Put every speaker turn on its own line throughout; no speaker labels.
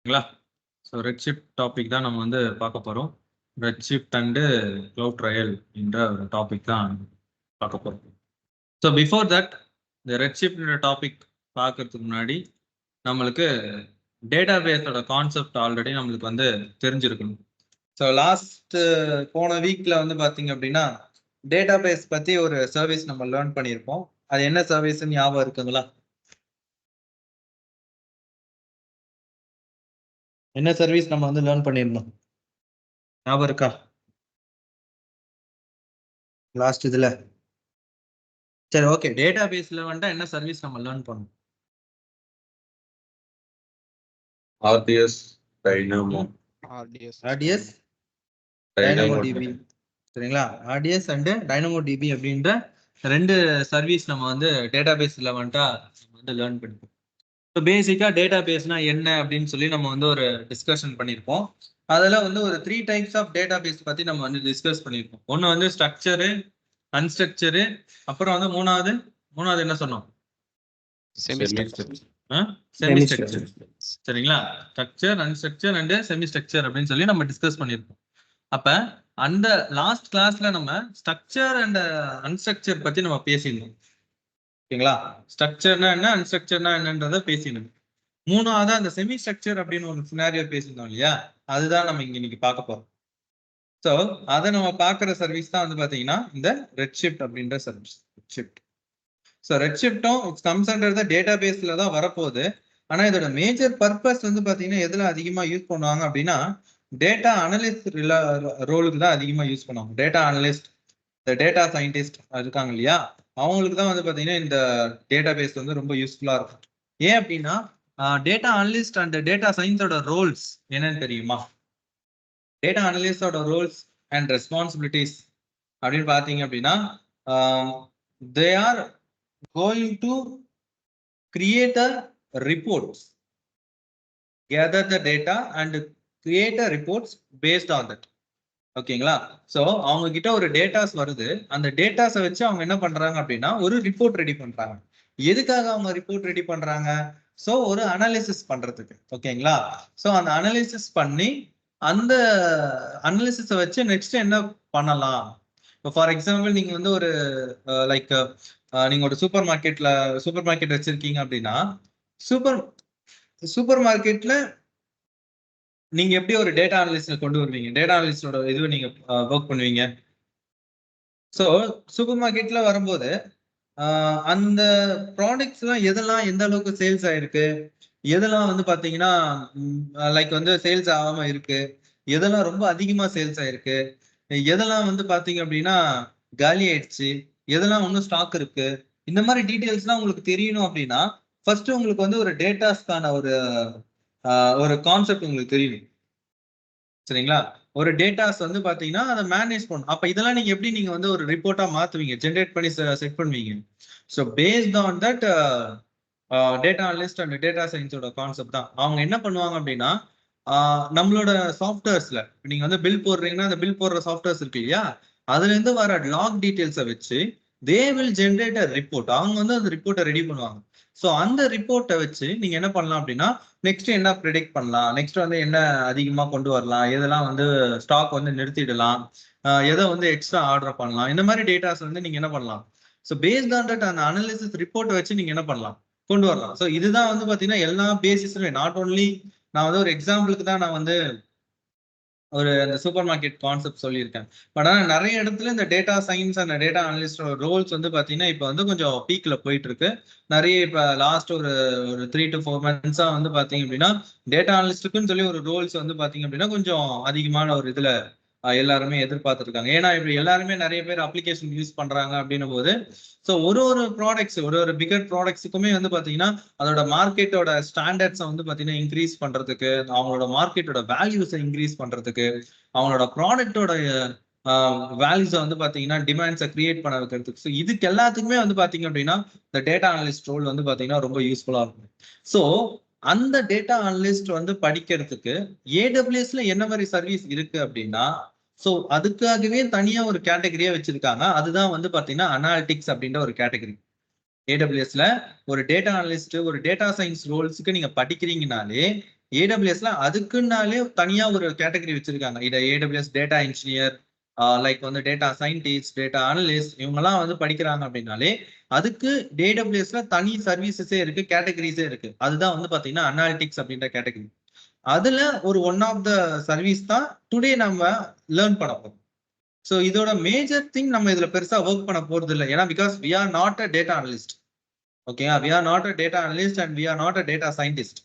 சரிங்களா? So ரெட்ஷிஃப்ட் topic தான் நம்ம வந்து பார்க்க போகிறோம். ரெட்ஷிஃப்ட் அண்டு க்ளவுட் ட்ரையல் என்ற ஒரு டாபிக் தான் பார்க்க போகிறோம். ஸோ பிஃபோர் தட் இந்த ரெட்ஷிஃப்ட் டாபிக் பார்க்கறதுக்கு முன்னாடி நம்மளுக்கு டேட்டா பேஸோட கான்செப்ட் ஆல்ரெடி நம்மளுக்கு வந்து தெரிஞ்சிருக்கணும். ஸோ லாஸ்ட் போன வீக்ல வந்து பார்த்தீங்க அப்படின்னா டேட்டா பேஸ் பற்றி ஒரு சர்வீஸ் நம்ம லேர்ன் பண்ணியிருப்போம். அது என்ன சர்வீஸ்ன்னு ஞாபகம் இருக்குங்களா? என்ன சர்வீஸ் நம்ம வந்து லேர்ன் பண்ணியிருந்தோம் ஞாபகம் இருக்கா? லாஸ்ட் இதுல சரி, ஓகே. டேட்டா பேஸ்ல வந்துட்டு என்ன சர்வீஸ் நம்ம லேர்ன் பண்ணோம்?
RDS Dynamo
RDS DynamoDB. சரிங்களா? RDS அண்ட் DynamoDB அப்படின்ற ரெண்டு சர்வீஸ் நம்ம வந்து டேட்டா பேஸ்ல வந்துட்டா நம்ம வந்து லேர்ன் பண்ணிப்போம். ஸோ பேசிக்கா டேட்டா பேஸ்னா என்ன அப்படின்னு சொல்லி நம்ம வந்து ஒரு டிஸ்கஷன் பண்ணியிருப்போம். அதில் வந்து ஒரு 3 டைப்ஸ் ஆஃப் டேட்டா பேஸ் பத்தி நம்ம வந்து டிஸ்கஸ் பண்ணியிருப்போம். ஒன்று வந்து ஸ்ட்ரக்சரு, அன்ஸ்ட்ரக்சரு, அப்புறம் வந்து மூணாவது என்ன சொன்னோம்? Semi structure. சரிங்களா? Structure, unstructure and semi structure அப்படின்னு சொல்லி நம்ம டிஸ்கஸ் பண்ணியிருப்போம். அப்ப அந்த லாஸ்ட் கிளாஸ்ல நம்ம ஸ்ட்ரக்சர் அண்ட் அன்ஸ்ட்ரக்சர் பத்தி நம்ம பேசியிருந்தோம். ஓகேங்களா? ஸ்ட்ரக்சர்னா என்ன, அன்ஸ்ட்ரக்சர்னா என்னன்றத பேசினோம். மூணாவது அந்த செமி ஸ்ட்ரக்சர் அப்படின்னு ஒரு சினாரியோ பேசியிருந்தோம் இல்லையா? அதுதான் நம்ம இன்னைக்கு பார்க்க போறோம். ஸோ அதை நம்ம பார்க்குற சர்வீஸ் தான் வந்து பார்த்தீங்கன்னா இந்த ரெட்ஷிஃப்ட் அப்படின்ற சர்வீஸ். ரெட்ஷிஃப்ட். ஸோ ரெட்ஷிஃப்ட்டும் it's comes under the data பேஸ்ல தான் வரப்போகுது. ஆனால் இதோட மேஜர் பர்பஸ் வந்து பார்த்தீங்கன்னா எதில் அதிகமாக யூஸ் பண்ணுவாங்க அப்படின்னா டேட்டா அனலிஸ்ட் ரோலுக்கு தான் அதிகமாக யூஸ் பண்ணுவாங்க. டேட்டா அனலிஸ்ட், இந்த டேட்டா சயின்டிஸ்ட் இருக்காங்க இல்லையா, அவங்களுக்கு தான் வந்து பார்த்தீங்கன்னா இந்த டேட்டா பேஸ் வந்து ரொம்ப யூஸ்ஃபுல்லாக இருக்கும். ஏன் அப்படின்னா டேட்டா அனலிஸ்ட் அண்ட் டேட்டா சயின்ஸோட ரோல்ஸ் என்னன்னு தெரியுமா? டேட்டா அனலிஸ்டோட ரோல்ஸ் அண்ட் ரெஸ்பான்சிபிலிட்டிஸ் அப்படின்னு பார்த்தீங்க அப்படின்னா they are going to create a reports, gather the data and create a reports based on that. ஓகேங்களா? ஸோ அவங்க கிட்ட ஒரு டேட்டாஸ் வருது. அந்த டேட்டாஸை வச்சு அவங்க என்ன பண்றாங்க அப்படின்னா ஒரு ரிப்போர்ட் ரெடி பண்றாங்க. எதுக்காக அவங்க ரிப்போர்ட் ரெடி பண்றாங்க? ஸோ ஒரு அனாலிசிஸ் பண்றதுக்கு. ஓகேங்களா? ஸோ அந்த அனாலிசிஸ் பண்ணி அந்த அனாலிசிஸை வச்சு நெக்ஸ்ட் என்ன பண்ணலாம்? இப்போ ஃபார் எக்ஸாம்பிள் நீங்க வந்து ஒரு லைக் நீங்க ஒரு சூப்பர் மார்க்கெட் வச்சிருக்கீங்க அப்படின்னா சூப்பர் மார்க்கெட்ல நீங்க எப்படி ஒரு டேட்டா அனலிஸ்ட் கொண்டு வருவீங்க? டேட்டா அனலிஸ்டோட இது நீங்க ஒர்க் பண்ணுவீங்க. ஸோ சூப்பர் மார்க்கெட்ல வரும்போது அந்த ப்ராடக்ட்ஸ் எல்லாம் எதெல்லாம் எந்த அளவுக்கு சேல்ஸ் ஆயிருக்கு, எதெல்லாம் வந்து பாத்தீங்கன்னா லைக் வந்து சேல்ஸ் ஆகாம இருக்கு, எதெல்லாம் ரொம்ப அதிகமா சேல்ஸ் ஆயிருக்கு, எதெல்லாம் வந்து பாத்தீங்க அப்படின்னா காலி ஆயிடுச்சு, எதெல்லாம் இன்னும் ஸ்டாக் இருக்கு, இந்த மாதிரி டீட்டெயில்ஸ்லாம் உங்களுக்கு தெரியணும் அப்படின்னா ஃபர்ஸ்ட் உங்களுக்கு வந்து ஒரு டேட்டாஸ்க்கான ஒரு கான்செப்ட் உங்களுக்கு தெரியணும். சரிங்களா? ஒரு டேட்டாஸ் வந்து பாத்தீங்கன்னா அதை மேனேஜ் பண்ணணும். அப்ப இதெல்லாம் நீங்க எப்படி நீங்க வந்து ஒரு ரிப்போர்ட்டா மாத்துவீங்க, ஜென்ரேட் பண்ணி செட் பண்ணுவீங்க. So based on that data analyst and data சயின்ஸோட கான்செப்ட் தான். அவங்க என்ன பண்ணுவாங்க அப்படின்னா நம்மளோட சாஃப்ட்வேர்ஸ்ல நீங்க வந்து பில் போடுறீங்கன்னா அந்த பில் போடுற சாஃப்ட்வேர்ஸ் இருக்கு இல்லையா, அதுல இருந்து வர லாக் டீடைல்ஸை வச்சு they will generate a report. அவங்க வந்து அந்த ரிப்போர்ட்டை ரெடி பண்ணுவாங்க. ஸோ அந்த ரிப்போர்ட்டை வச்சு நீங்க என்ன பண்ணலாம் அப்படின்னா நெக்ஸ்ட் என்ன ப்ரிடிக்ட் பண்ணலாம், நெக்ஸ்ட் வந்து என்ன அதிகமாக கொண்டு வரலாம், எதெல்லாம் வந்து ஸ்டாக் வந்து நிறுத்திடலாம், எதை வந்து எக்ஸ்ட்ரா ஆர்டர் பண்ணலாம், இந்த மாதிரி டேட்டாஸ் வந்து நீங்க என்ன பண்ணலாம். ஸோ பேஸ்ட் ஆன் தட் அந்த அனாலிசிஸ் ரிப்போர்ட்டை வச்சு நீங்க என்ன பண்ணலாம், கொண்டு வரலாம். ஸோ இதுதான் வந்து பாத்தீங்கன்னா எல்லா பேசிஸ்லயுமே, நாட் ஓன்லி நான் வந்து ஒரு எக்ஸாம்பிளுக்கு தான் நான் வந்து ஒரு அந்த சூப்பர் மார்க்கெட் கான்செப்ட் சொல்லியிருக்கேன். பட் ஆனால் நிறைய இடத்துல இந்த டேட்டா சயின்ஸ் அண்ட் டேட்டா அனலிஸ்டோட ரோல்ஸ் வந்து பார்த்தீங்கன்னா இப்போ வந்து கொஞ்சம் பீக்ல போயிட்டு இருக்கு. நிறைய இப்போ லாஸ்ட் ஒரு 3 to 4 months வந்து பார்த்தீங்க அப்படின்னா டேட்டா அனலிஸ்டுக்குன்னு சொல்லி ஒரு ரோல்ஸ் வந்து பார்த்தீங்க அப்படின்னா கொஞ்சம் அதிகமான ஒரு இதுல எல்லாருமே எதிர்பார்த்துருக்காங்க. ஏன்னா இப்ப எல்லாருமே நிறைய பேர் அப்ளிகேஷன் யூஸ் பண்றாங்க அப்படின்னும் போது ஸோ ஒரு ப்ராடக்ட்ஸ் ஒரு பிகர் ப்ராடக்ட்ஸுக்குமே வந்து பாத்தீங்கன்னா அதோட மார்க்கெட்டோட ஸ்டாண்டர்ட்ஸை வந்து பாத்தீங்கன்னா இன்க்ரீஸ் பண்றதுக்கு, அவங்களோட மார்க்கெட்டோட வேல்யூஸை இன்க்ரீஸ் பண்றதுக்கு, அவங்களோட ப்ராடக்டோட வேல்யூஸை வந்து பாத்தீங்கன்னா டிமாண்ட்ஸை கிரியேட் பண்ண வைக்கிறதுக்கு, ஸோ இதுக்கு எல்லாத்துக்குமே வந்து பாத்தீங்க அப்படின்னா இந்த டேட்டா அனலிஸ்ட் ரோல் வந்து பாத்தீங்கன்னா ரொம்ப யூஸ்ஃபுல்லா இருக்கும். ஸோ அந்த டேட்டா அனலிஸ்ட் வந்து படிக்கிறதுக்கு ஏடபிள்யூஎஸ்ல என்ன மாதிரி சர்வீஸ் இருக்கு அப்படின்னா ஸோ அதுக்காகவே தனியா ஒரு கேட்டகரியா வச்சிருக்காங்க. அதுதான் வந்து பாத்தீங்கன்னா அனாலிட்டிக்ஸ் அப்படின்ற ஒரு கேட்டகரி. ஏடபிள்யூஎஸ்ல ஒரு டேட்டா அனலிஸ்ட் ஒரு டேட்டா சயின்ஸ் ரோல்ஸுக்கு நீங்க படிக்கிறீங்கனாலே ஏடபிள்யூஎஸ்ல அதுக்குன்னாலே தனியா ஒரு கேட்டகரி வச்சிருக்காங்க. இதை ஏடபிள்யூஎஸ் டேட்டா இன்ஜினியர், லைக் வந்து டேட்டா சயின்டிஸ்ட், டேட்டா அனலிஸ்ட், இவங்கெல்லாம் வந்து படிக்கிறாங்க அப்படின்னாலே அதுக்கு ஏடபிள்யூஎஸ்ல தனி சர்வீசஸே இருக்கு, கேட்டகரிஸே இருக்கு. அதுதான் வந்து பாத்தீங்கன்னா அனாலிட்டிக்ஸ் அப்படின்ற கேட்டகரி. அதுல ஒரு ஒன் ஆஃப் த சர்வீஸ் தான் டுடே நம்ம லேர்ன் பண்ண போறோம். ஸோ இதோட மேஜர் திங் நம்ம இதுல பெருசா ஒர்க் பண்ண போறது இல்லை. ஏன்னா because we are not a data analyst. Okay, we are not a data analyst and we are not a data scientist.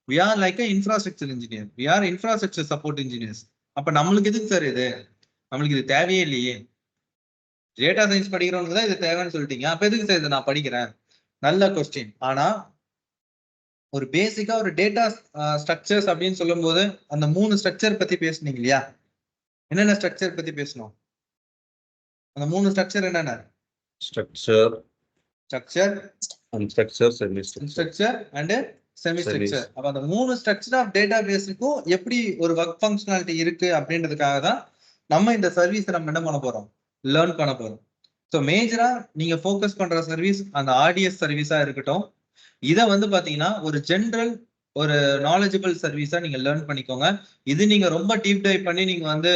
We are like a infrastructure engineer, we are infrastructure support engineers. அப்ப நம்மளுக்கு எதுக்கு sir இது? நம்மளுக்கு இது தேவையே இல்லையே. Data science படிக்கிறவங்க தான் இது தேவைன்னு சொல்லிட்டீங்க, அப்ப எதுக்கு சார் இதை நான் படிக்கிறேன்? நல்ல கொஸ்டின். ஆனா ஒரு பேசிக்கா ஒரு டேட்டா ஸ்ட்ரக்சர்ஸ் அப்படின்னு சொல்லும் போது அந்த 3 ஸ்ட்ரக்சர் பத்தி பேசுனீங்க இல்லையா? என்னென்ன ஸ்ட்ரக்சர் பத்தி பேசணும்? அந்த 3 ஸ்ட்ரக்சர் என்னென்ன?
Structure,
structure,
unstructure, semi
structure and semi structure. அப்ப அந்த 3 ஸ்ட்ரக்சர் ஆஃப் டேட்டா பேஸுக்கும் எப்படி ஒரு ஒர்க் ஃபங்க்ஷனாலிட்டி இருக்கு அப்படின்றதுக்காக தான் நம்ம இந்த சர்வீஸ் நம்ம என்ன பண்ண போறோம்? லேர்ன் பண்ண போறோம். ஸோ மேஜரா நீங்க ஃபோக்கஸ் பண்ற சர்வீஸ் அந்த ஆர்டிஎஸ் சர்வீஸா இருக்கட்டும். இதை வந்து பாத்தீங்கன்னா ஒரு ஜென்ரல் ஒரு நாலேஜபிள் சர்வீஸா நீங்க லேர்ன் பண்ணிக்கோங்க. இது நீங்க ரொம்ப டீப் டைவ் பண்ணி நீங்க வந்து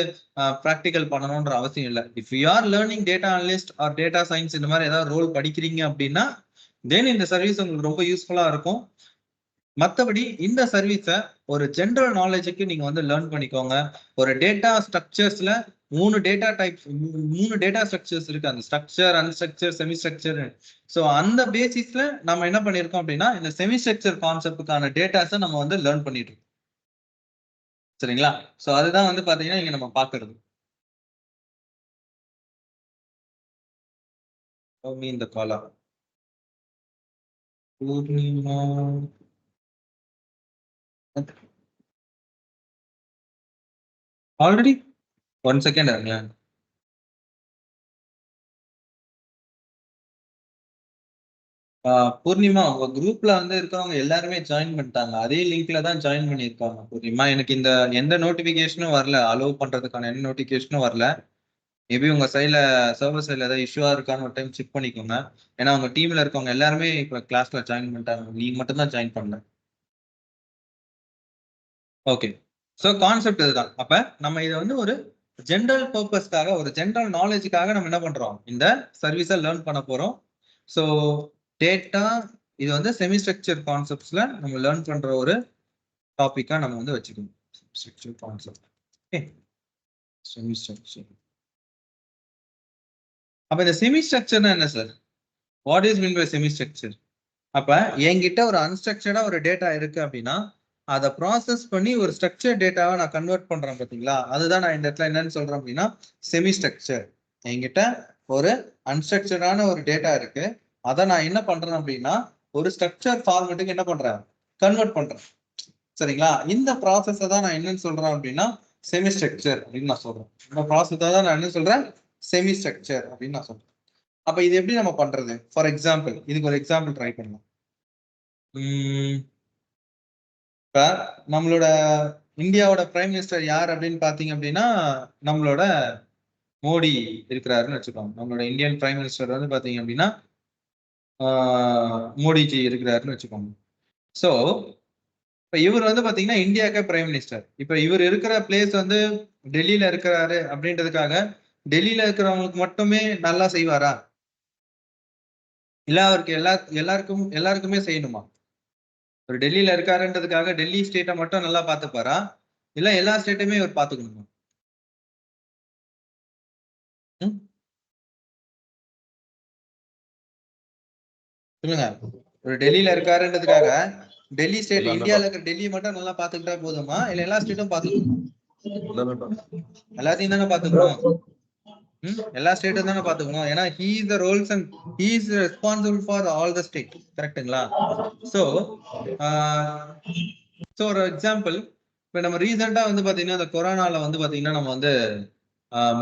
ப்ராக்டிக்கல் பண்ணணும்ன்ற அவசியம் இல்லை. If you are learning data analyst or data science இந்த மாதிரி ஏதாவது ரோல் படிக்கிறீங்க அப்படின்னா தென் இந்த சர்வீஸ் உங்களுக்கு ரொம்ப யூஸ்ஃபுல்லா இருக்கும். மற்றபடி இந்த சர்வீஸை ஒரு ஜென்ரல் நாலேஜுக்கு நீங்க வந்து லேர்ன் பண்ணிக்கோங்க. ஒரு டேட்டா ஸ்ட்ரக்சர்ஸ்ல 3 டேட்டா டைப்ஸ், 3 டேட்டா ஸ்ட்ரக்சர்ஸ் இருக்கு. அந்த structure, unstructure, semi structure. So அந்த பேசிஸ்ல நம்ம என்ன பண்ணிருக்கோம் அப்படின்னா இந்த செமி ஸ்ட்ரக்சர் கான்செப்டுக்கான டேட்டாஸை நம்ம வந்து லேர்ன் பண்ணிட்டு இருக்கோம். சரிங்களா? ஸோ அதுதான் வந்து பாத்தீங்கன்னா இங்க நம்ம பாக்குறது. இந்த காலா பூர்ணிமா ஆல்ரெடி 1 செகண்ட் இருங்க. பூர்ணிமா, உங்க குரூப்ல வந்து இருக்கவங்க எல்லாருமே ஜாயின் பண்ணிட்டாங்க. அதே லிங்க்ல தான் ஜாயின் பண்ணியிருக்காங்க. பூர்ணிமா, எனக்கு இந்த எந்த நோட்டிபிகேஷனும் வரல, அலோவ் பண்றதுக்கான எந்த நோட்டிபிகேஷனும் வரல. மேபி உங்க சைட்ல சர்வர் சைட்ல ஏதாவது இஷ்யூவா இருக்கான்னு ஒரு டைம் செக் பண்ணிக்கோங்க. ஏன்னா உங்க டீம்ல இருக்கவங்க எல்லாருமே இப்ப கிளாஸ்ல ஜாயின் பண்ணிட்டாங்க, நீங்க மட்டும் தான் ஜாயின் பண்ணல. ஓகே, ஸோ கான்செப்ட் இதுதான். அப்ப நம்ம இதை வந்து ஒரு ஜென்ரல் பர்பஸ்க்காக, ஒரு ஜென்ரல் நாலேஜுக்காக நம்ம என்ன பண்றோம்? இந்த சர்வீஸை லேர்ன் பண்ண போறோம். ஸோ டேட்டா இது வந்து செமி ஸ்ட்ரக்சர் கான்செப்ட்ஸ்ல நம்ம லேர்ன் பண்ற ஒரு டாபிக்கா நம்ம வந்து வச்சுக்கணும். Structure concept. Okay, semi structure. அப்ப இந்த செமி ஸ்ட்ரக்சர்னா என்ன sir? What is mean by semi structure? அப்ப என்கிட்ட ஒரு அன்ஸ்ட்ரக்சர்டா ஒரு டேட்டா இருக்கு அப்படின்னா அதை ப்ராசஸ் பண்ணி ஒரு ஸ்ட்ரக்சர் டேட்டாவை நான் கன்வெர்ட் பண்றேன் பாத்தீங்களா? அதுதான் நான் இந்த இடத்துல என்னன்னு சொல்றேன் அப்படின்னா செமி ஸ்ட்ரக்சர். என்கிட்ட ஒரு அன்ஸ்ட்ரக்சர்டான ஒரு டேட்டா இருக்கு, அதை நான் என்ன பண்றேன் அப்படின்னா ஒரு ஸ்ட்ரக்சர் ஃபார்மேட்டுக்கு என்ன பண்றேன்? கன்வெர்ட் பண்றேன். சரிங்களா? இந்த ப்ராசஸை தான் நான் என்னன்னு சொல்றேன் அப்படின்னா செமி ஸ்ட்ரக்சர் அப்படின்னு நான் சொல்றேன். இந்த ப்ராசஸை தான் நான் என்ன சொல்றேன்? செமி ஸ்ட்ரக்சர் அப்படின்னு நான் சொல்றேன். அப்ப இது எப்படி நம்ம பண்றது? ஃபார் எக்ஸாம்பிள், இதுக்கு ஒரு எக்ஸாம்பிள் ட்ரை பண்ணலாம். இப்ப நம்மளோட இந்தியாவோட பிரைம் மினிஸ்டர் யார் அப்படின்னு பாத்தீங்க அப்படின்னா நம்மளோட மோடி இருக்கிறாருன்னு வச்சுக்கோங்க. நம்மளோட இந்தியன் பிரைம் மினிஸ்டர் வந்து பாத்தீங்க அப்படின்னா மோடிஜி இருக்கிறாருன்னு வச்சுக்கோங்க. சோ இப்ப இவர் வந்து பாத்தீங்கன்னா இந்தியாவுக்கு பிரைம் மினிஸ்டர். இப்ப இவர் இருக்கிற பிளேஸ் வந்து டெல்லியில இருக்கிறாரு அப்படின்றதுக்காக டெல்லியில இருக்கிறவங்களுக்கு மட்டுமே நல்லா செய்வாரா? இல்ல அவருக்கு எல்லாருக்குமே செய்யணுமா? ஒரு டெல்லியில இருக்காருன்றதுக்காக டெல்லி ஸ்டேட்டை மட்டும் நல்லா பாத்துப்பாரா? இல்ல எல்லா ஸ்டேட்டுமே இவர் பாத்துக்கணுமா? சொல்லுங்க. ஒரு டெல்லியில இருக்காருன்றதுக்காக டெல்லி ஸ்டேட், இந்தியால இருக்கிற டெல்லி மட்டும் நல்லா பாத்துக்கிட்டா போதுமா? இல்ல எல்லா ஸ்டேட்டும் பாத்துக்கணும்? எல்லாத்தையும் தானே பாத்துக்கணும். எல்லா ஸ்டேட்டும் தானே பாத்துக்கணும். ஏன்னா he is the roles and he is responsible for all the state. கரெக்ட்டுங்களா? சோ ஒரு எக்ஸாம்பிள், இப்ப நம்ம ரீசெண்டா வந்து பாத்தீங்கன்னா இந்த கொரோனால வந்து பாத்தீங்கன்னா நம்ம வந்து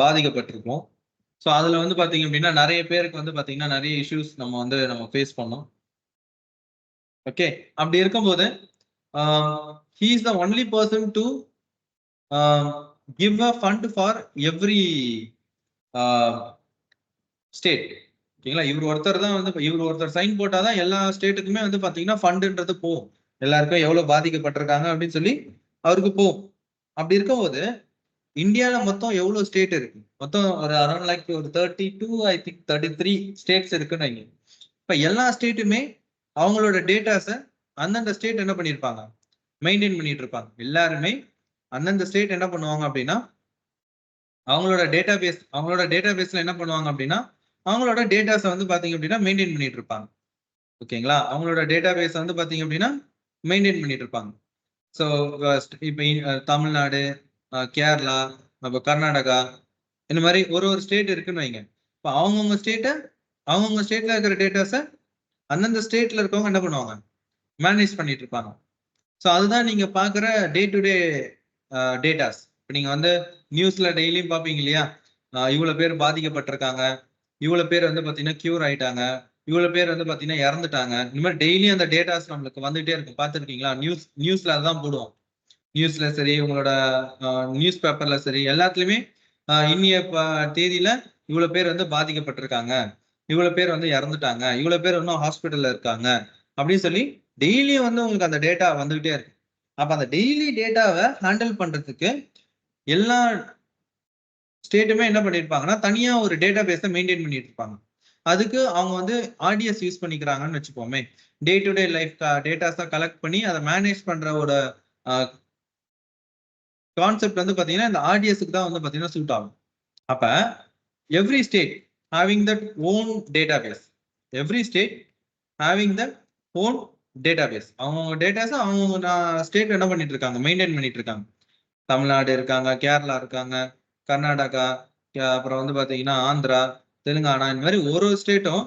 பாதிக்கப்பட்டிருக்கோம். ஸோ அதுல வந்து பாத்தீங்க அப்படின்னா நிறைய பேருக்கு வந்து பாத்தீங்கன்னா நிறைய இஷ்யூஸ் நம்ம ஃபேஸ் பண்ணோம். ஓகே, அப்படி இருக்கும்போது he is the only person to give a fund for every state. ஓகேங்களா? இவர் ஒருத்தர் தான் வந்து இவர் ஒருத்தர் சைன் போட்டாதான் எல்லா ஸ்டேட்டுக்குமே வந்து பாத்தீங்கன்னா ஃபண்டுன்றது போகும். எல்லாருக்கும் எவ்வளவு பாதிக்கப்பட்டிருக்காங்க அப்படின்னு சொல்லி அவருக்கு போகும். அப்படி இருக்கும்போது இந்தியால மொத்தம் எவ்வளவு ஸ்டேட் இருக்கு? மொத்தம் ஒரு அரௌண்ட் லைக் ஒரு 32 ஐ திங்க் 33 ஸ்டேட்ஸ் இருக்குன்னு வைங்க. இப்ப எல்லா ஸ்டேட்டுமே அவங்களோட டேட்டாஸை அந்தந்த ஸ்டேட் என்ன பண்ணிருப்பாங்க, மெயின்டைன் பண்ணிட்டு இருப்பாங்க. எல்லாருமே அந்தந்த ஸ்டேட் என்ன பண்ணுவாங்க அப்படின்னா அவங்களோட டேட்டா பேஸ்ல என்ன பண்ணுவாங்க அப்படின்னா அவங்களோட டேட்டாஸை வந்து பாத்தீங்க அப்படின்னா மெயின்டைன் பண்ணிட்டு இருப்பாங்க. ஓகேங்களா? அவங்களோட டேட்டா பேஸ் வந்து பாத்தீங்க அப்படின்னா மெயின்டைன் பண்ணிட்டு இருப்பாங்க. ஸோ இப்போ தமிழ்நாடு, கேரளா, நம்ம கர்நாடகா, இந்த மாதிரி ஒரு ஸ்டேட் இருக்குன்னு வைங்க. இப்போ அவங்கவுங்க ஸ்டேட்ல இருக்கிற டேட்டாஸை அந்தந்த ஸ்டேட்ல இருக்கவங்க என்ன பண்ணுவாங்க, மேனேஜ் பண்ணிட்டு இருப்பாங்க. ஸோ அதுதான் நீங்க பாக்குற டே டு டே டேட்டாஸ். இப்போ நீங்க வந்து நியூஸ்ல டெய்லியும் பார்ப்பீங்க இல்லையா, இவ்வளவு பேர் பாதிக்கப்பட்டிருக்காங்க, இவ்வளவு பேர் வந்து பாத்தீங்கன்னா கியூர் ஆயிட்டாங்க, இவ்வளவு பேர் வந்து பாத்தீங்கன்னா இறந்துட்டாங்க. இந்த மாதிரி டெய்லி அந்த டேட்டாஸ் நம்மளுக்கு வந்துட்டே இருக்கும். பார்த்துருக்கீங்களா? நியூஸ்ல அதான் போடுவோம். நியூஸ்ல சரி, உங்களோட நியூஸ் பேப்பர்ல சரி, எல்லாத்துலயுமே இன்னைய தேதியில இவ்வளவு பேர் வந்து பாதிக்கப்பட்டிருக்காங்க, இவ்வளவு பேர் வந்து இறந்துட்டாங்க, இவ்வளவு பேர் இன்னும் ஹாஸ்பிட்டல்ல இருக்காங்க அப்படின்னு சொல்லி டெய்லியும் வந்து உங்களுக்கு அந்த டேட்டா வந்துகிட்டே இருக்கு. அப்ப அந்த டெய்லி டேட்டாவை ஹேண்டில் பண்றதுக்கு எல்லா ஸ்டேட்டுமே என்ன பண்ணிருப்பாங்கன்னா தனியா ஒரு டேட்டா பேஸை மெயின்டைன் பண்ணிட்டு இருப்பாங்க. அதுக்கு அவங்க வந்து ஆர்டிஎஸ் யூஸ் பண்ணிக்கிறாங்கன்னு வச்சுப்போமே. டே டு டே லைஃப் டேட்டாஸா கலெக்ட் பண்ணி அதை மேனேஜ் பண்றவோட கான்செப்ட் வந்து பாத்தீங்கன்னா இந்த ஆர்டிஎஸ்க்கு தான் வந்து பாத்தீங்கன்னா சூட் ஆகும். அப்ப every state having that own database, every state having that own database, அவங்க டேட்டாஸ் அவங்க ஸ்டேட் என்ன பண்ணிட்டு இருக்காங்க, மெயின்டைன் பண்ணிட்டு இருக்காங்க. தமிழ்நாடு இருக்காங்க, கேரளா இருக்காங்க, கர்நாடகா, அப்புறம் வந்து பாத்தீங்கன்னா ஆந்திரா, தெலுங்கானா, இந்த மாதிரி ஒரு ஸ்டேட்டும்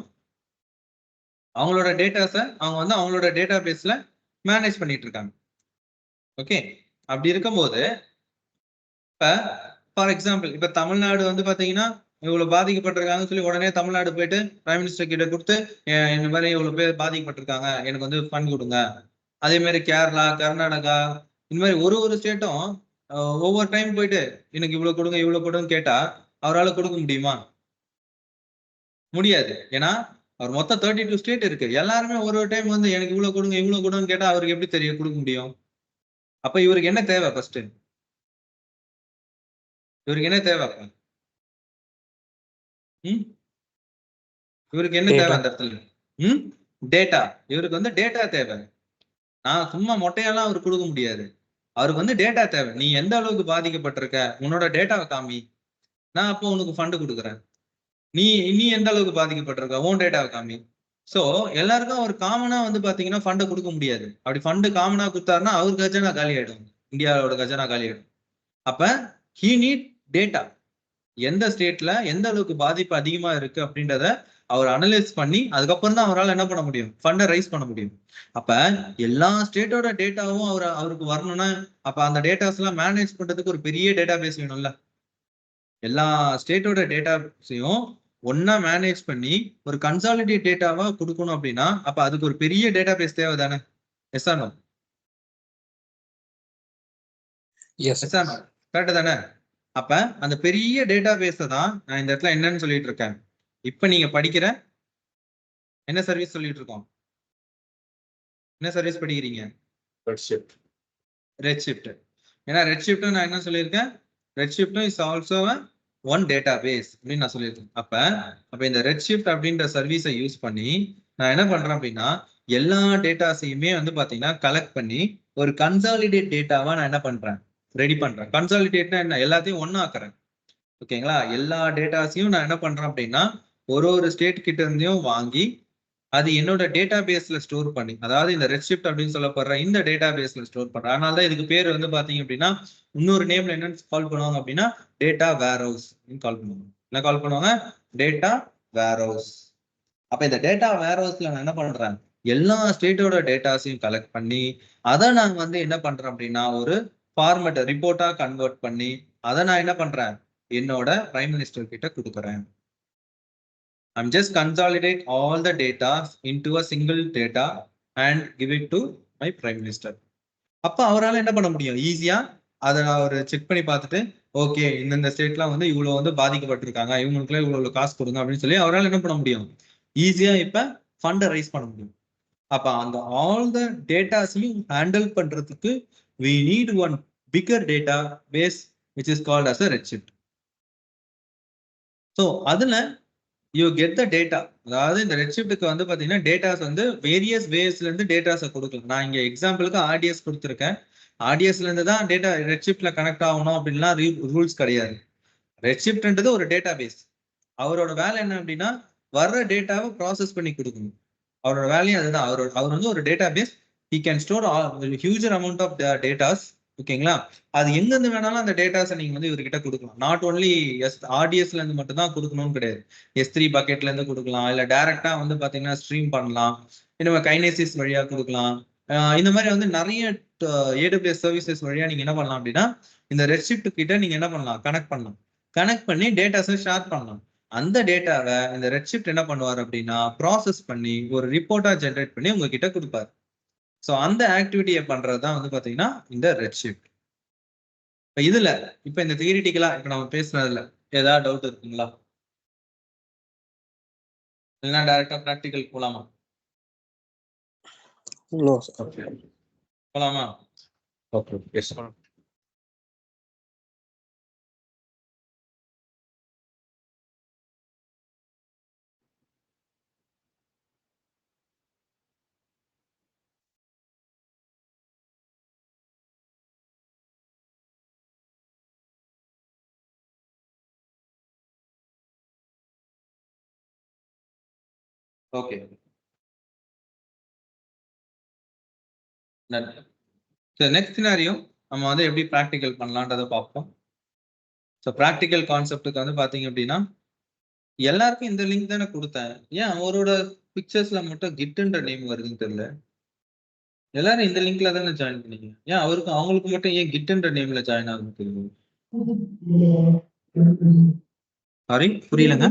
அவங்களோட டேட்டாஸை அவங்க வந்து அவங்களோட டேட்டா பேஸ்ல மேனேஜ் பண்ணிட்டு இருக்காங்க. ஓகே, அப்படி இருக்கும்போது இப்ப ஃபார் எக்ஸாம்பிள் இப்ப தமிழ்நாடு வந்து பாத்தீங்கன்னா இவ்வளவு பாதிக்கப்பட்டிருக்காங்கன்னு சொல்லி உடனே தமிழ்நாடு போயிட்டு பிரைம் மினிஸ்டர் கிட்ட கொடுத்து இந்த மாதிரி இவ்வளவு பேர் பாதிக்கப்பட்டிருக்காங்க, எனக்கு வந்து ஃபண்ட் கொடுங்க. அதே மாதிரி கேரளா, கர்நாடகா, இந்த மாதிரி ஒரு ஸ்டேட்டும் ஒவ்வொரு டைம் போயிட்டு எனக்கு இவ்வளவு கொடுங்க இவ்வளவு கொடுங்க கேட்டா அவரால் கொடுக்க முடியுமா? முடியாது. ஏன்னா அவர் மொத்தம் 32 ஸ்டேட் இருக்கு. எல்லாருமே ஒரு டைம் வந்து எனக்கு இவ்வளவு கொடுங்க இவ்வளவு கொடுங்க கேட்டா அவருக்கு எப்படி தெரியும் கொடுக்க முடியும்? அப்ப இவருக்கு என்ன தேவை? ஃபர்ஸ்ட் இவருக்கு என்ன தேவை? இவருக்கு என்ன தேவை அந்த இடத்துல? டேட்டா. இவருக்கு வந்து டேட்டா தேவை. நான் சும்மா மொட்டையெல்லாம் அவருக்கு கொடுக்க முடியாது. அவருக்கு வந்து டேட்டா தேவை. நீ எந்த அளவுக்கு பாதிக்கப்பட்டிருக்க, உன்னோட டேட்டாவை காமி, நான் அப்போ உனக்கு ஃபண்ட் கொடுக்குறேன். நீ நீ எந்த அளவுக்கு பாதிக்கப்பட்டிருக்க, உன் டேட்டாவை காமி. சோ எல்லாருக்கும் அவர் காமனா வந்து பாத்தீங்கன்னா ஃபண்டை கொடுக்க முடியாது. அப்படி ஃபண்டு காமனா கொடுத்தாருன்னா அவர் கஜானா காலி ஆயிடும், இந்தியாவோட கஜானா காலி ஆயிடும். அப்ப ஹீ நீட் டேட்டா. எந்த ஸ்டேட்ல எந்த அளவுக்கு பாதிப்பு அதிகமா இருக்கு அப்படின்றத அவர் அனலைஸ் பண்ணி அதுக்கப்புறம் தான் அவரால் என்ன பண்ண முடியும், ஃபண்டை ரைஸ் பண்ண முடியும். அப்ப எல்லா ஸ்டேட்டோட டேட்டாவும் அவருக்கு வரணும்னா அப்ப அந்த டேட்டாஸ் எல்லாம் மேனேஜ் பண்றதுக்கு ஒரு பெரிய டேட்டா பேஸ் வேணும்ல. எல்லா ஸ்டேட்டோட டேட்டாஸையும் ஒன்னா மேனேஜ் பண்ணி ஒரு கன்சாலிடேட் டேட்டாவா கொடுக்கணும் அப்படின்னா அப்ப அதுக்கு ஒரு பெரிய டேட்டா பேஸ் தேவை தானே? Yes or no? Yes or no? Correct தானே? அப்ப அந்த பெரிய டேட்டா பேஸை தான் நான் இந்த இடத்துல என்னன்னு சொல்லிட்டு இருக்கேன். இப்ப நீங்க படிக்கிற என்ன சர்வீஸ் சொல்லிட்டு இருக்கோம்? என்ன சர்வீஸ் படிக்கிறீங்க? ரெட்ஷிஃப்ட். ஏன்னா ரெட்ஷிஃப்ட் நான் என்ன சொல்லியிருக்கேன், Redshift is also one database அப்படின்னு நான் சொல்லியிருக்கேன். அப்ப இந்த ரெட்ஷிஃப்ட் அப்படின்ற சர்வீஸை யூஸ் பண்ணி நான் என்ன பண்றேன் அப்படின்னா எல்லா டேட்டாஸையுமே வந்து பாத்தீங்கன்னா கலெக்ட் பண்ணி ஒரு கன்சாலிடேட் டேட்டாவா நான் என்ன பண்றேன், ரெடி பண்றேன். கன்சாலிடேட்னா என்ன, எல்லாத்தையும் ஒன்னா ஆக்குறேன். ஓகேங்களா? எல்லா டேட்டாஸையும் நான் என்ன பண்றேன் அப்படின்னா ஒரு ஸ்டேட் கிட்ட இருந்தையும் வாங்கி அது என்னோட டேட்டா பேஸ்ல ஸ்டோர் பண்ணி, அதாவது இந்த ரெட்ஷிஃப்ட் அப்படின்னு சொல்லப்படுற இந்த டேட்டா பேஸ்ல ஸ்டோர் பண்றேன். அதனால தான் இதுக்கு பேர் வந்து பாத்தீங்க அப்படின்னா இன்னொரு நேம்ல என்னன்னு கால் பண்ணுவாங்க அப்படின்னா டேட்டா வேர்ஹவுஸ் கால் பண்ணுவாங்க. என்ன கால் பண்ணுவாங்க? Data warehouse. அப்ப இந்த டேட்டா வேர்ஹவுஸ்ல நான் என்ன பண்றேன், எல்லா ஸ்டேட்டோட டேட்டாஸையும் கலெக்ட் பண்ணி அதை நான் வந்து என்ன பண்றேன் அப்படின்னா ஒரு ஃபார்மேட் ரிப்போர்ட்டா கன்வெர்ட் பண்ணி அதை நான் என்ன பண்றேன், என்னோட பிரைம் மினிஸ்டர் கிட்ட கொடுக்குறேன். I'm just consolidate all the data into a single data and give it to my prime minister. அப்ப அவரால் என்ன பண்ண முடியும், ஈஸியா அதை அவர் செக் பண்ணி பார்த்துட்டு ஓகே இந்த ஸ்டேட்லாம் வந்து இவ்வளவு வந்து பாதிக்கப்பட்டிருக்காங்க, இவங்களுக்குலாம் இவ்வளவு காசு கொடுங்க அப்படின்னு சொல்லி அவரால் என்ன பண்ண முடியும், ஈஸியா இப்ப ஃபண்டை ரைஸ் பண்ண முடியும். அப்ப அந்த ஆல் த டேட்டாஸையும் ஹேண்டில் பண்றதுக்கு we need one bigger database which is called as a redshift. So அதுல you get the data. அதாவது இந்த ரெட்ஷிஃப்ட்க்கு வந்து பாத்தீங்கன்னா டேட்டாஸ் வந்து வேரியஸ் வேஸ்ல இருந்து டேட்டாஸை கொடுக்கலாம். நான் இங்க எக்ஸாம்பிளுக்கு ஆர்டிஎஸ் கொடுத்துருக்கேன். ஆர்டிஎஸ்ல இருந்து தான் டேட்டா ரெட்ஷிஃப்ட்ல கனெக்ட் ஆகணும் அப்படின்லாம் ரூல்ஸ் கிடையாது. ரெட்ஷிஃப்ட்ன்றது ஒரு டேட்டா பேஸ். அவரோட வேலை என்ன அப்படின்னா வர்ற டேட்டாவை ப்ராசஸ் பண்ணி கொடுக்கணும். அவரோட வேலையும் அதுதான். அவர் வந்து ஒரு database. he can store huger amount of datas. ஓகேங்களா? அது எங்கிருந்து வேணாலும் அந்த டேட்டாஸை நீங்க வந்து இவர்கிட்ட கொடுக்கலாம். நாட் ஓன்லி ஆர்டிஎஸ்ல இருந்து மட்டும் தான் கொடுக்கணும்னு கிடையாது. S3 பக்கெட்ல இருந்து கொடுக்கலாம், இல்ல டைரக்டா வந்து பாத்தீங்கன்னா ஸ்ட்ரீம் பண்ணலாம், இன்னும் கைனேசிஸ் வழியா கொடுக்கலாம். இந்த மாதிரி வந்து நிறைய AWS சர்வீசஸ் வழியா நீங்க என்ன பண்ணலாம் அப்படின்னா இந்த ரெட்ஷிஃப்ட் கிட்ட நீங்க என்ன பண்ணலாம், கனெக்ட் பண்ணலாம். கனெக்ட் பண்ணி டேட்டாஸை ஷேர் பண்ணலாம். அந்த டேட்டாவை இந்த ரெட்ஷிஃப்ட் என்ன பண்ணுவார் அப்படின்னா ப்ராசஸ் பண்ணி ஒரு ரிப்போர்ட்டா ஜென்ரேட் பண்ணி உங்ககிட்ட கொடுப்பாரு. ஸோ அந்த ஆக்டிவிட்டியை பண்றதுதான் வந்து பாத்தீங்கன்னா இந்த ரெட்ஷிஃப்ட். இப்ப இதுல இப்ப இந்த தியரிட்டிக்கலா இப்ப நம்ம பேசுனதுல ஏதாவது டவுட் இருக்குங்களா? இல்லைன்னா டைரக்டா பிராக்டிக்கல் போலாமா? போலாமா?
Okay. Yes, sir.
Okay. Next scenario நம்ம வந்து எப்படி ப்ராக்டிக்கல் பண்ணலான்றதை பார்ப்போம். ஸோ ப்ராக்டிக்கல் கான்செப்டுக்கு வந்து பாத்தீங்க அப்படின்னா எல்லாருக்கும் இந்த லிங்க் தானே கொடுத்தேன். ஏன் அவரோட பிக்சர்ஸ்ல மட்டும் கிட்ன்ற நேம் வருதுன்னு தெரியல. எல்லாரும் இந்த லிங்க்ல தானே ஜாயின் பண்ணீங்க. ஏன் அவங்களுக்கு மட்டும் ஏன் கிட்ன்ற நேம்ல ஜாயின் ஆகுன்னு தெரியும்? சாரி, புரியலங்க.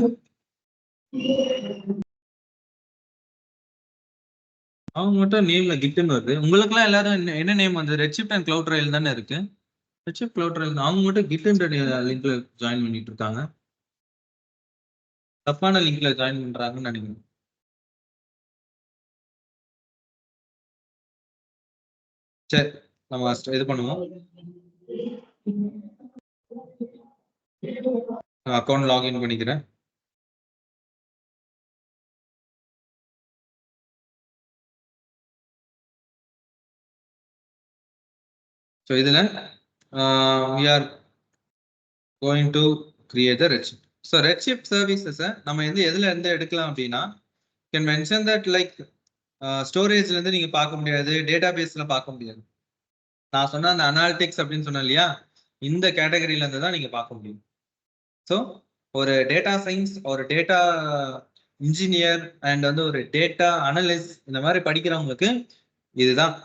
அவங்க மட்டும் நேம்ல கிட்னு வருது. உங்களுக்கு எல்லாம் எல்லாரும் என்ன நேம் வந்து ரெட்ஷிஃப்ட் அண்ட் கிளவுட் ட்ரையல் தானே இருக்கு. ரெட்ஷிஃப்ட் கிளவுட் ட்ரையல் அவங்க மட்டும் கிட்ன்ற லிங்க்ல ஜாயின் பண்ணிட்டு இருக்காங்க. தப்பான லிங்க்ல ஜாயின் பண்றாங்கன்னு நினைக்கிறேன். சரி, நம்ம இது பண்ணுவோம். அக்கௌண்ட் லாகின் பண்ணிக்கிறேன். ஸோ இதுல we are going to create the redshift. So Redshift சர்வீசஸை நம்ம எதுல இருந்து எடுக்கலாம் அப்படின்னா can mention that like ஸ்டோரேஜ்ல இருந்து நீங்க பார்க்க முடியாது, டேட்டா பேஸ்ல பார்க்க முடியாது. நான் சொன்ன அந்த அனாலிட்டிக்ஸ் அப்படின்னு சொன்னேன் இல்லையா, இந்த கேட்டகரியில இருந்து தான் நீங்க பார்க்க முடியும். ஸோ ஒரு டேட்டா சயின்ஸ், ஒரு டேட்டா இன்ஜினியர் அண்ட் வந்து ஒரு டேட்டா அனலிஸ்ட் இந்த மாதிரி படிக்கிறவங்களுக்கு இதுதான்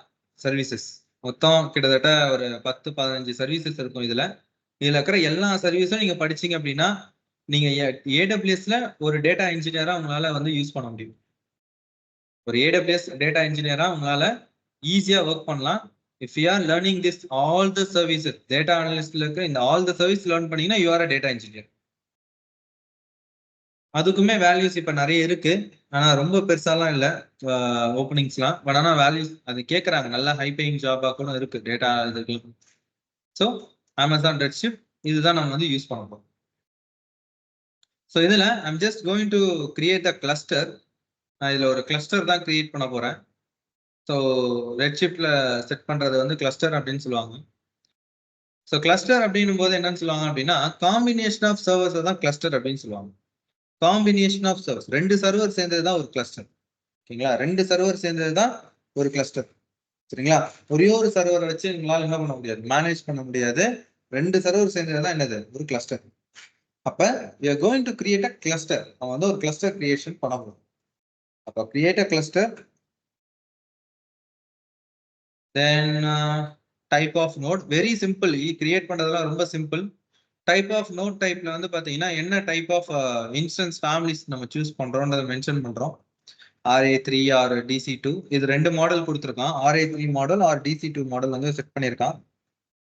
சர்வீசஸ். மொத்தம் கிட்டத்தட்ட ஒரு 10-15 சர்வீசஸ் இருக்கும். இதுல இருக்கிற எல்லா சர்வீஸும் நீங்க படிச்சீங்க அப்படின்னா நீங்க AWSல ஒரு டேட்டா இன்ஜினியரா உங்களால வந்து யூஸ் பண்ண முடியும். ஒரு AWS டேட்டா இன்ஜினியரா உங்களால ஈஸியா ஒர்க் பண்ணலாம். if you are learning this all the services, data analystல இருக்க இந்த all the service லேர்ன் பண்ணீங்கன்னா you are a data engineer. அதுக்குமே வேல்யூஸ் இப்ப நிறைய இருக்கு. ஆனா ரொம்ப பெருசாலாம் இல்ல ஓப்பனிங்ஸ்லாம். பட் ஆனா வேல்யூஸ் அது கேட்கறாங்க. நல்ல ஹை பேயிங் ஜாபா கூட இருக்கு டேட்டா இதுக்கு. ஸோ அமேசான் ரெட்ஷிஃப்ட் இதுதான் நம்ம வந்து யூஸ் பண்ண போறோம். ஸோ இதுல I'm just going to create a cluster. நான் இதுல ஒரு கிளஸ்டர் தான் கிரியேட் பண்ண போறேன். ஸோ ரெட்ஷிஃப்ட்ல செட் பண்றது வந்து கிளஸ்டர் அப்படின்னு சொல்லுவாங்க. ஸோ கிளஸ்டர் அப்படின்னும் போது என்னன்னு சொல்லுவாங்க அப்படின்னா காம்பினேஷன் ஆஃப் சர்வர்ஸ் தான் கிளஸ்டர் அப்படின்னு சொல்லுவாங்க. காம்பினேஷன் ஆஃப் சர்வர்ஸ், 2 சர்வர் சேர்ந்தது தான் ஒரு கிளஸ்டர். ஓகேங்களா? 2 சர்வர் சேர்ந்தது தான் ஒரு கிளஸ்டர். சரிங்களா? ஒரே ஒரு சர்வரை வச்சு உங்களால என்ன பண்ண முடியாது, மேனேஜ் பண்ண முடியாது. 2 சர்வர் சேர்ந்தது தான் என்னது, ஒரு கிளஸ்டர். அப்ப you are going to create a cluster. நம்ம வந்து ஒரு கிளஸ்டர் கிரியேஷன் பண்ண போறோம். அப்ப create a cluster, then type of node. Very simple. Create பண்றதெல்லாம் ரொம்ப சிம்பிள். டைப் ஆஃப் நோட் டைப்ல வந்து பாத்தீங்கன்னா என்ன டைப் ஆஃப் இன்ஸ்டன்ஸ் ஃபேமிலிஸ் நம்ம சூஸ் பண்றோம்ன்றத மென்ஷன் பண்றோம். RA3 ஆர் DC2 இது 2 மாடல் கொடுத்துருக்கான். RA3 model or DC2 model வந்து செட் பண்ணியிருக்கான்.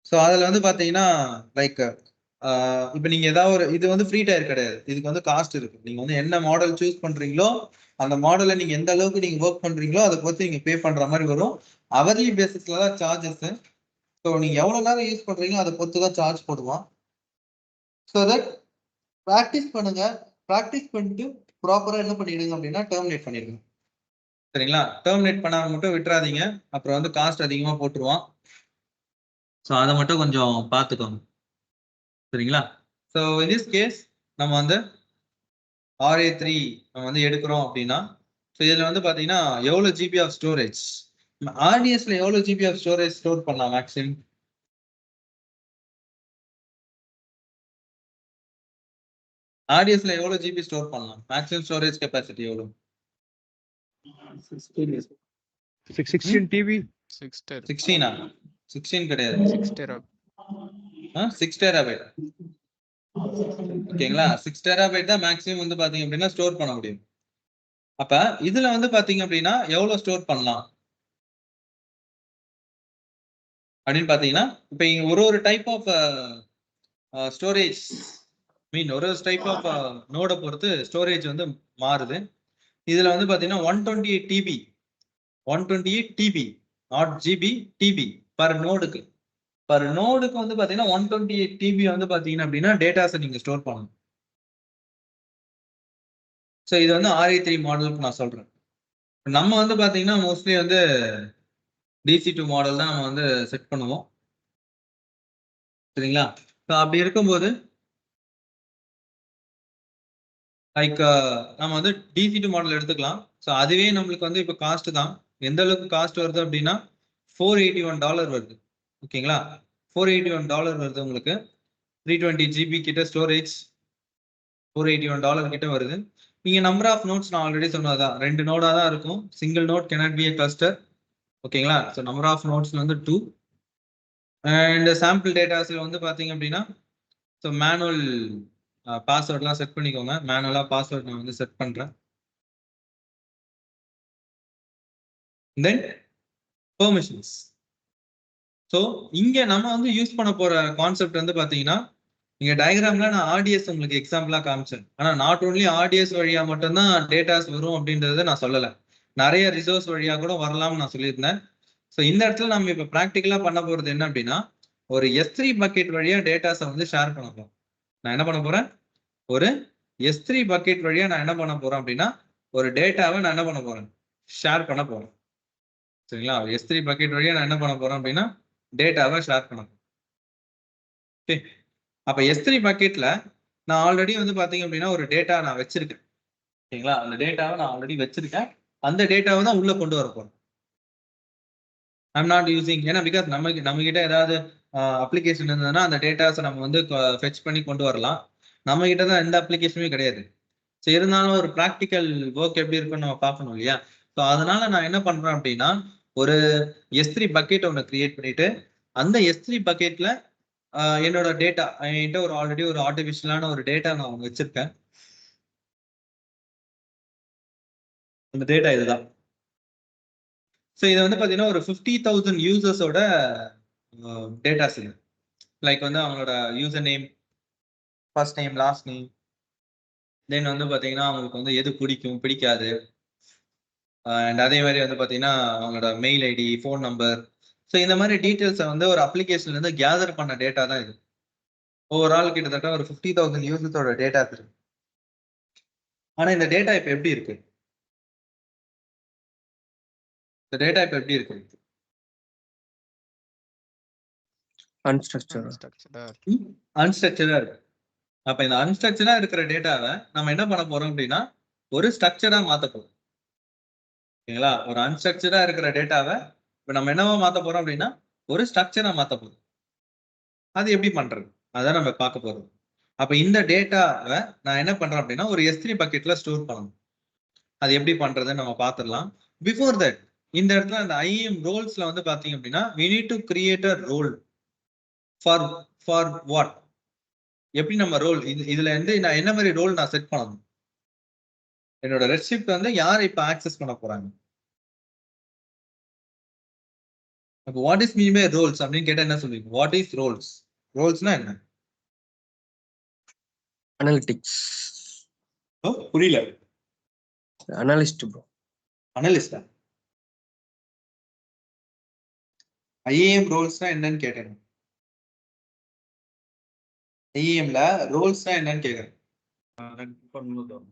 ஸோ அதுல வந்து பாத்தீங்கன்னா லைக் இப்போ நீங்க ஏதாவது ஒரு இது வந்து ஃப்ரீ டயர் கிடையாது, இதுக்கு வந்து காஸ்ட் இருக்கு. நீங்க வந்து என்ன மாடல் சூஸ் பண்றீங்களோ அந்த மாடலை நீங்க எந்த அளவுக்கு நீங்க ஒர்க் பண்றீங்களோ அதை பொறுத்து நீங்க பே பண்ற மாதிரி வரும். அவர்லி பேசிஸ்ல தான் சார்ஜஸ். ஸோ நீங்க எவ்வளவு நேரம் யூஸ் பண்றீங்களோ அதை பொறுத்து தான் சார்ஜ் போடுவான். ஸோ தட் ப்ராக்டிஸ் பண்ணுங்க. ப்ராக்டிஸ் பண்ணிட்டு ப்ராப்பரா என்ன பண்ணிடுங்க அப்படின்னா டெர்மினேட் பண்ணிடுங்க. சரிங்களா? டெர்மினேட் பண்ணாம மட்டும் விட்டுறாதீங்க. அப்புறம் வந்து காஸ்ட் அதிகமா போட்டுருவான். ஸோ அதை மட்டும் கொஞ்சம் பார்த்துக்கோங்க. சரிங்களா? ஸோ இன் திஸ் கேஸ் நம்ம வந்து RA3 நம்ம வந்து எடுக்கிறோம் அப்படின்னா, ஸோ இதில் வந்து பார்த்தீங்கன்னா எவ்வளோ ஜிபி ஆஃப் ஸ்டோரேஜ், RDSல எவ்வளோ ஜிபி ஆஃப் ஸ்டோரேஜ் ஸ்டோர் பண்ணலாம் மேக்ஸிமம்? RDSல எவ்வளோ ஜிபி ஸ்டோர் பண்ணலாம்? மேக்ஸிமம் ஸ்டோரேஜ் கெப்பாசிட்டி எவ்வளோ?
16 TB
16 16 கிடையாது, 6 டெராபைட். ஓகேங்களா? 6 டெராபைட் தான் மேக்ஸிமம் வந்து பாத்தீங்க அப்படின்னா ஸ்டோர் பண்ண முடியும். அப்ப இதுல வந்து பாத்தீங்க அப்படின்னா எவ்வளவு ஸ்டோர் பண்ணலாம் அப்படின்னு பாத்தீங்கன்னா, இப்ப இங்க ஒரு டைப் ஆஃப் ஸ்டோரேஜ் ஒரு டைப் ஆஃப் நோட பொறுத்து ஸ்டோரேஜ் வந்து மாறுது. இதுல வந்து பாத்தீங்கன்னா 128 TB not GB, TB per நோடுக்கு. பர் நோடுக்கு வந்து பாத்தீங்கன்னா 128 TB வந்து பாத்தீங்கன்னா அப்படின்னா டேட்டாஸை நீங்க ஸ்டோர் பண்ணணும். ஸோ இது வந்து RA3 மாடலுக்கு நான் சொல்றேன். நம்ம வந்து பாத்தீங்கன்னா மோஸ்ட்லி வந்து DC2 மாடல் தான் நம்ம வந்து செட் பண்ணுவோம். சரிங்களா? ஸோ அப்படி இருக்கும்போது லைக் நம்ம வந்து DC2 மாடல் எடுத்துக்கலாம். ஸோ அதுவே நம்மளுக்கு வந்து இப்போ காஸ்ட் தான். எந்த அளவுக்கு காஸ்ட் வருது அப்படின்னா $481 வருது. ஓகேங்களா? $481 வருது உங்களுக்கு. 320 GB கிட்ட ஸ்டோரேஜ், $481 கிட்ட வருது. நீங்க நம்பர் ஆஃப் நோட்ஸ் நான் ஆல்ரெடி சொன்னதான், 2 நோடா தான் இருக்கும். Single note cannot be a cluster. ஓகேங்களா? ஸோ நம்பர் ஆஃப் நோட்ஸ்ல வந்து 2 அண்ட் சாம்பிள் டேட்டாஸ்ல வந்து பாத்தீங்க அப்படின்னா ஸோ மேனுவல் பாஸ்வேர்ட்லாம் செட் பண்ணிக்கோங்க. மேனுவலா பாஸ்வேர்ட் நான் வந்து செட் பண்றேன். தென் பெர்மிஷன்ஸ். ஸோ இங்க நம்ம வந்து யூஸ் பண்ண போற கான்செப்ட் வந்து பாத்தீங்கன்னா, இங்க டயக்ராம்ல நான் RDS உங்களுக்கு எக்ஸாம்பிளா காமிச்சேன். ஆனா நாட் ஓன்லி RDS வழியா மட்டும்தான் டேட்டாஸ் வரும் அப்படின்றத நான் சொல்லல. நிறைய ரிசோர்ஸ் வழியா கூட வரலாம்னு நான் சொல்லியிருந்தேன். ஸோ இந்த இடத்துல நம்ம இப்ப ப்ராக்டிக்கலா பண்ண போறது என்ன அப்படின்னா, ஒரு S3 பக்கெட் வழியா டேட்டாஸை வந்து ஷேர் பண்ண போறோம். நான் என்ன பண்ண போறேன்? ஒரு S3 பக்கெட் வழியா நான் என்ன பண்ண போறேன் அப்படின்னா, ஒரு டேட்டாவை நான் என்ன பண்ண போறேன்? ஷேர் பண்ண போறேன். சரிங்களா? S3 பக்கெட் வழியா நான் என்ன பண்ண போறேன் அப்படின்னா டேட்டாவை ஷேர் பண்ண போறேன். ஓகே. அப்ப S3 பக்கெட்ல நான் ஆல்ரெடி வந்து பாத்தீங்க அப்படின்னா ஒரு டேட்டா நான் வச்சிருக்கேன். ஓகேங்களா? அந்த டேட்டாவை நான் ஆல்ரெடி வச்சிருக்கேன். அந்த டேட்டாவை தான் உள்ள கொண்டு வர போறேன். ஐம் நாட் யூசிங், ஏன்னா பிகாஸ் நம்ம கிட்ட ஏதாவது அப்ளிகேஷன் இருந்ததுன்னா அந்த டேட்டாஸை நம்ம வந்து ஃபெச் பண்ணி கொண்டு வரலாம். நம்ம கிட்ட தான் எந்த அப்ளிகேஷனுமே கிடையாது. ஸோ இருந்தாலும் ஒரு ப்ராக்டிக்கல் ஒர்க் எப்படி இருக்குன்னு நம்ம பார்க்கணும் இல்லையா? ஸோ அதனால நான் என்ன பண்றேன் அப்படின்னா, ஒரு S3 பக்கெட் ஒன்று கிரியேட் பண்ணிட்டு அந்த S3 பக்கெட்ல என்னோட டேட்டா, என்கிட்ட ஒரு ஆல்ரெடி ஒரு ஆர்டிஃபிஷியலான ஒரு டேட்டா நான் வச்சிருக்கேன். அந்த டேட்டா இதுதான். ஸோ இதை வந்து பார்த்தீங்கன்னா ஒரு 50,000 யூசர்ஸோட டேட்டாஸ் இது. லைக் வந்து அவங்களோட user name, first name, last name, then வந்து பார்த்தீங்கன்னா அவங்களுக்கு வந்து எது பிடிக்கும் பிடிக்காது, அண்ட் அதே மாதிரி வந்து பார்த்தீங்கன்னா அவங்களோட mail ID, phone number. So இந்த மாதிரி டீட்டெயில்ஸை வந்து ஒரு அப்ளிகேஷன்ல இருந்து கேதர் பண்ண டேட்டா தான் இது. ஓவரால் கிட்டத்தட்ட ஒரு 50,000 யூசர்ஸோட டேட்டா இருக்கு. ஆனா இந்த டேட்டா இப்போ எப்படி இருக்கு? இந்த டேட்டா இப்போ எப்படி இருக்கு? அன்ஸ்ட்ரக்சர்டா இருக்கு. அப்ப இந்த அன்ஸ்ட்ரக்சர்டா இருக்கிற டேட்டாவை நம்ம என்ன பண்ண போறோம் அப்படின்னா ஒரு ஸ்ட்ரக்சரா மாத்த போறோம். ஓகேங்களா? ஒரு அன்ஸ்ட்ரக்சர்டா இருக்கிற டேட்டாவை இப்ப நம்ம என்னவா மாத்த போறோம் அப்படின்னா ஒரு ஸ்ட்ரக்சரா மாத்த போறோம். அது எப்படி பண்றது அதான் நம்ம பார்க்க போறோம். அப்ப இந்த டேட்டாவை நான் என்ன பண்றேன் அப்படின்னா ஒரு S3 பக்கெட்ல ஸ்டோர் பண்ணணும். அது எப்படி பண்றதுன்னு நம்ம பார்த்துடலாம். பிஃபோர் தட் இந்த இடத்துல அந்த IAM ரோல்ஸ்ல வந்து பாத்தீங்க அப்படின்னா we need to create a role for what? எப்படி நம்ம ரோல் இதுல இருந்து நான் என்ன மாதிரி ரோல் நான் செட் பண்ணணும்? என்னோட ரெசிப்ட் வந்து யார் இப்ப ஆக்சஸ் பண்ண போறாங்க? அப்ப what is mean by roles அப்படின்னு கேட்டா என்ன சொல்லுவீங்க? What is Rolle's? ரோல்ஸ்னா என்ன?
அனலிட்டிக்ஸ்.
புரியல.
Analyst bro.
அனலிஸ்டா? ஐஏஎம் ரோல்ஸ்னா என்னன்னு கேட்டேன். ஐஏஎம்ல ரோல்ஸ்னா என்னன்னு கேக்குறேன்.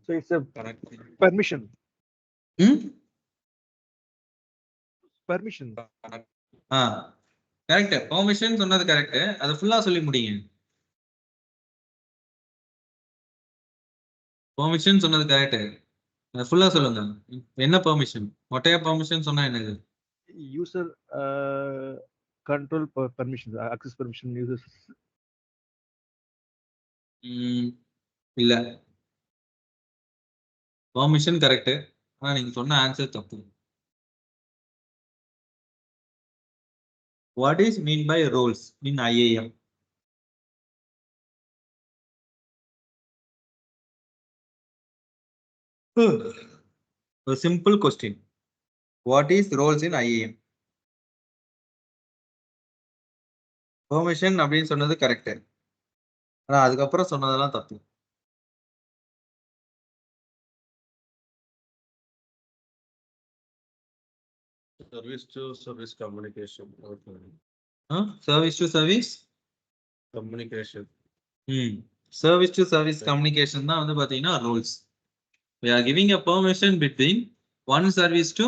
So it's a permission. Permission.
Correct. Permission சொன்னது கரெக்ட். அது ஃபுல்லா சொல்லி முடிங்க. பெர்மிஷன் சொன்னது கரெக்ட். அது ஃபுல்லா சொல்லுங்க. என்ன பெர்மிஷன்? ஒட்டையா பெர்மிஷன் சொன்னா என்னது?
User control permission, access permission users.
இல்ல. Permission correct. ஆனா நீங்க சொன்ன ஆன்சர் தப்பு. What is mean by roles in IAM? A simple question. What is roles in IAM? Permission அப்படின்னு சொன்னது கரெக்ட். ஆனா அதுக்கப்புறம் சொன்னதெல்லாம் தப்பு.
Service to service communication.
Service to service
Communication.
Service to service communication தான் வந்து பாத்தீங்கன்னா roles. We are giving a permission between one service to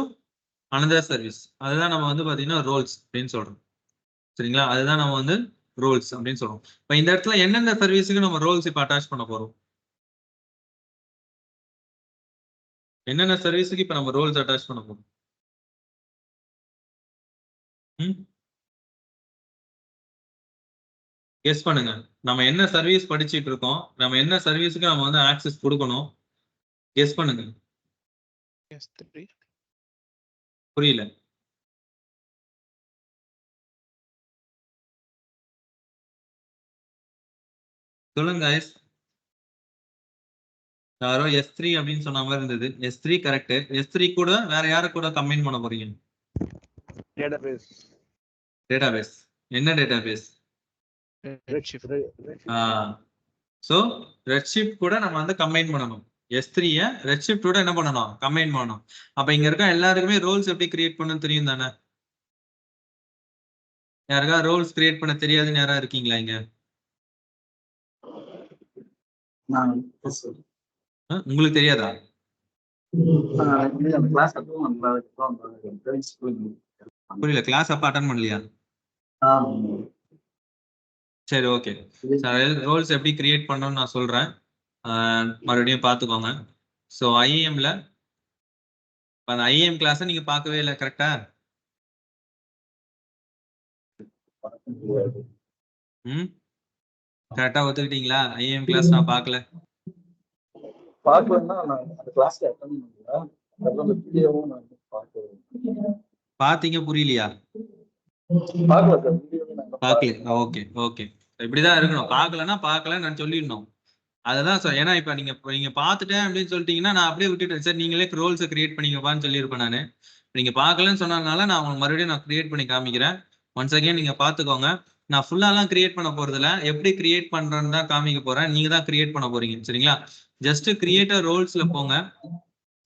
another service. அதுதான் நம்ம வந்து பாத்தீங்கன்னா roles அப்படின்னு சொல்றோம். சரிங்களா? அதுதான் நம்ம வந்து roles அப்படின்னு சொல்றோம். இப்போ இந்த இடத்துல என்னென்ன சர்வீஸுக்கு நம்ம roles இப்போ அட்டாச் பண்ண போறோம்? என்னென்ன சர்வீஸுக்கு இப்போ நம்ம roles அட்டாச் பண்ண போறோம்? கெஸ் பண்ணுங்க. நம்ம என்ன சர்வீஸ் படிச்சிட்டு இருக்கோம்? நம்ம என்ன சர்வீஸுக்கு நம்ம வந்து ஆக்சஸ் கொடுக்கணும்? கெஸ் பண்ணுங்க. புரியல. சொல்லுங்க guys. யாரோ S3 அப்படின்னு சொன்ன மாதிரி இருந்தது. S3 correct. S3 கூட வேற யார கூட கம்பைன் பண்ண போறீங்க?
Database.
டேட்டாபேஸ். என்ன டேட்டாபேஸ்?
Redshift.
சோ ரெட்ஷிஃப்ட் கூட நம்ம வந்து கம்பைன் பண்ணணும். S3 ரெட்ஷிஃப்ட் கூட என்ன பண்ணணும்? கம்பைன் பண்ணணும். அப்ப இங்க இருக்க எல்லாருக்குமே ரோல்ஸ் எப்படி கிரியேட் பண்ணனும் தெரியும் தானே? யாருக்கா ரோல்ஸ் கிரியேட் பண்ண தெரியாதுன்னு யாரா இருக்கீங்களா இங்க? உங்களுக்கு தெரியாதா? புரியல. கிளாஸ் அப்ப அட்டெண்ட் பண்ணலையா? சரி ஓகே. ரோல்ஸ் எப்படி கிரியேட் பண்ணணும்னு நான் சொல்றேன். மறுபடியும் பார்த்துக்கோங்க. ஸோ ஐஏஎம்ல அந்த ஐஏஎம் கிளாஸை நீங்க பார்க்கவே இல்லை கரெக்டா? கரெக்டா ஒத்துக்கிட்டீங்களா? ஐஏஎம் கிளாஸ் நான் பார்க்கல. பாத்தீங்க புரியலையா? பாக்கல. Okay okay. இப்படிதான் இருக்கணும். பார்க்கலன்னா பார்க்கல நான் சொல்லிடணும். அதுதான் சார். ஏன்னா இப்ப நீங்க பார்த்துட்டேன் அப்படின்னு சொல்லிட்டீங்கன்னா நான் அப்படியே விட்டுட்டேன். சார் நீங்களே ரோல்ஸை கிரியேட் பண்ணிக்கப்பான்னு சொல்லியிருப்பேன் நான். நீங்க பார்க்கலன்னு சொன்னதுனால நான் உங்களுக்கு மறுபடியும் நான் கிரியேட் பண்ணி காமிக்கிறேன். ஒன்ஸ் அகைன் நீங்க பாத்துக்கோங்க. நான் ஃபுல்லாலாம் கிரியேட் பண்ண போறதுல எப்படி கிரியேட் பண்றேன்னு தான் காமிக்க போறேன். நீங்க தான் கிரியேட் பண்ண போறீங்க. சரிங்களா? ஜஸ்ட் கிரியேட்டர் ரோல்ஸ்ல போங்க.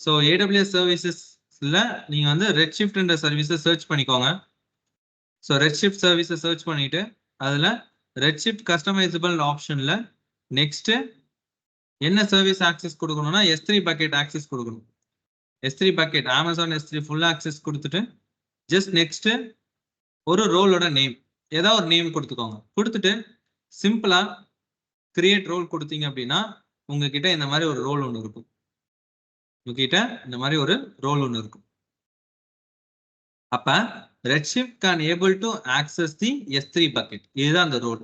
ஸோ AWS சர்வீசஸ்ல நீங்க வந்து ரெட்ஷிஃப்ட்ன்ற சர்வீஸை சர்ச் பண்ணிக்கோங்க. ஸோ ரெட்ஷிஃப்ட் சர்வீஸை சர்ச் பண்ணிட்டு அதுல ரெட்ஷிஃப்ட் கஸ்டமைசபிள் ஆப்ஷன்ல நெக்ஸ்ட் என்ன சர்வீஸ் ஆக்சஸ் கொடுக்கணும்னா S3 பக்கெட் ஆக்சஸ் கொடுக்கணும். S3 bucket Amazon S3 full access கொடுத்துட்டு ஜஸ்ட் நெக்ஸ்ட் ஒரு ரோலோட நேம் ஏதாவது ஒரு நேம் கொடுத்துக்கோங்க. கொடுத்துட்டு சிம்பிளா கிரியேட் ரோல் கொடுத்தீங்க அப்படின்னா உங்ககிட்ட இந்த மாதிரி ஒரு ரோல் ஒன்று இருக்கும். உங்ககிட்ட இந்த மாதிரி ஒரு ரோல் ஒன்று இருக்கும். அப்ப Redshift can able to access the S3 bucket. இதுதான் அந்த ரோல்.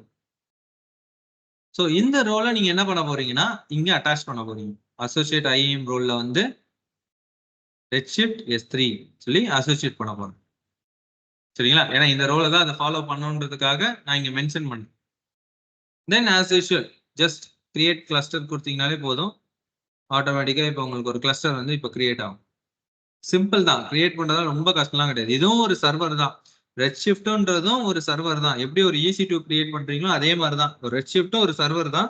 ஸோ இந்த ரோலை நீங்க என்ன பண்ண போறீங்கன்னா இங்க அட்டாச் பண்ண போறீங்க. அசோசியேட் IAM ரோல்ல வந்து Redshift S3 சொல்லி அசோசியேட் பண்ண போறேன். சரிங்களா? ஏன்னா இந்த ரோலை தான் அதை ஃபாலோ பண்ணணுன்றதுக்காக நான் இங்க மென்ஷன் பண்ணேன். Then as usual just create cluster கொடுத்தீங்கனாலே போதும். ஆட்டோமேட்டிக்கா இப்போ உங்களுக்கு ஒரு கிளஸ்டர் வந்து இப்போ கிரியேட் ஆகும். சிம்பிள் தான். கிரியேட் பண்றதா ரொம்ப கஷ்டம்லாம் கிடையாது. இதுவும் ஒரு சர்வர் தான். ரெட்ஷிஃப்ட்ன்றதும் ஒரு சர்வர் தான். எப்படி ஒரு EC2 கிரியேட் பண்றீங்களோ அதே மாதிரி தான். ஒரு ரெட்ஷிஃப்ட்டும் ஒரு சர்வர் தான்.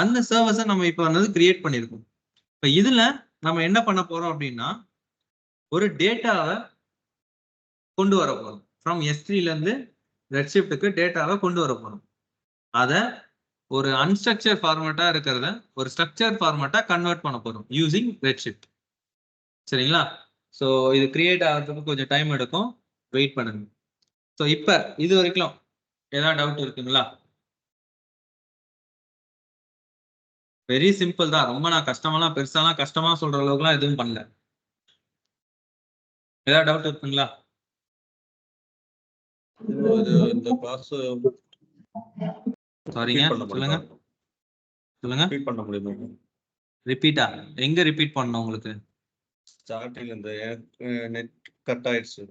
அந்த சர்வர்ஸை நம்ம இப்போ வந்து கிரியேட் பண்ணியிருக்கோம். இப்போ இதுல நம்ம என்ன பண்ண போறோம் அப்படின்னா ஒரு டேட்டாவை கொண்டு வர போறோம். ஃப்ரம் S3ல இருந்து ரெட்ஷிஃப்ட்டுக்கு டேட்டாவை கொண்டு வர போறோம். அதை ஒரு அன்ஸ்ட்ரக்சர் ஃபார்மேட்டா இருக்கிறத ஒரு ஸ்ட்ரக்சர் ஃபார்மேட்டா கன்வெர்ட் பண்ண போறோம் யூசிங் ரெட்ஷிஃப்ட். சரிங்களா? ஸோ இது கிரியேட் ஆகிறதுக்கு கொஞ்சம் டைம் எடுக்கும், வெயிட் பண்ணுங்க. ஸோ இப்போ இது வரைக்கும் ஏதாவது டவுட் இருக்குங்களா? வெரி சிம்பிள் தான். ரொம்ப நான் கஷ்டமெல்லாம் பெருசாலாம் கஷ்டமா சொல்ற அளவுக்குலாம் எதுவும் பண்ணல. ஏதாவது டவுட் இருக்குங்களா?
இந்த கிளாஸ்
சாரிங்க, சொல்லுங்க சொல்லுங்க.
ரிப்பீட் பண்ண முடியுமா?
ரிப்பீட்டா? எங்க ரிப்பீட் பண்ணணும் உங்களுக்கு?
ஸ்டார்டிங் இந்த நெட் கட் ஆயிடுச்சு.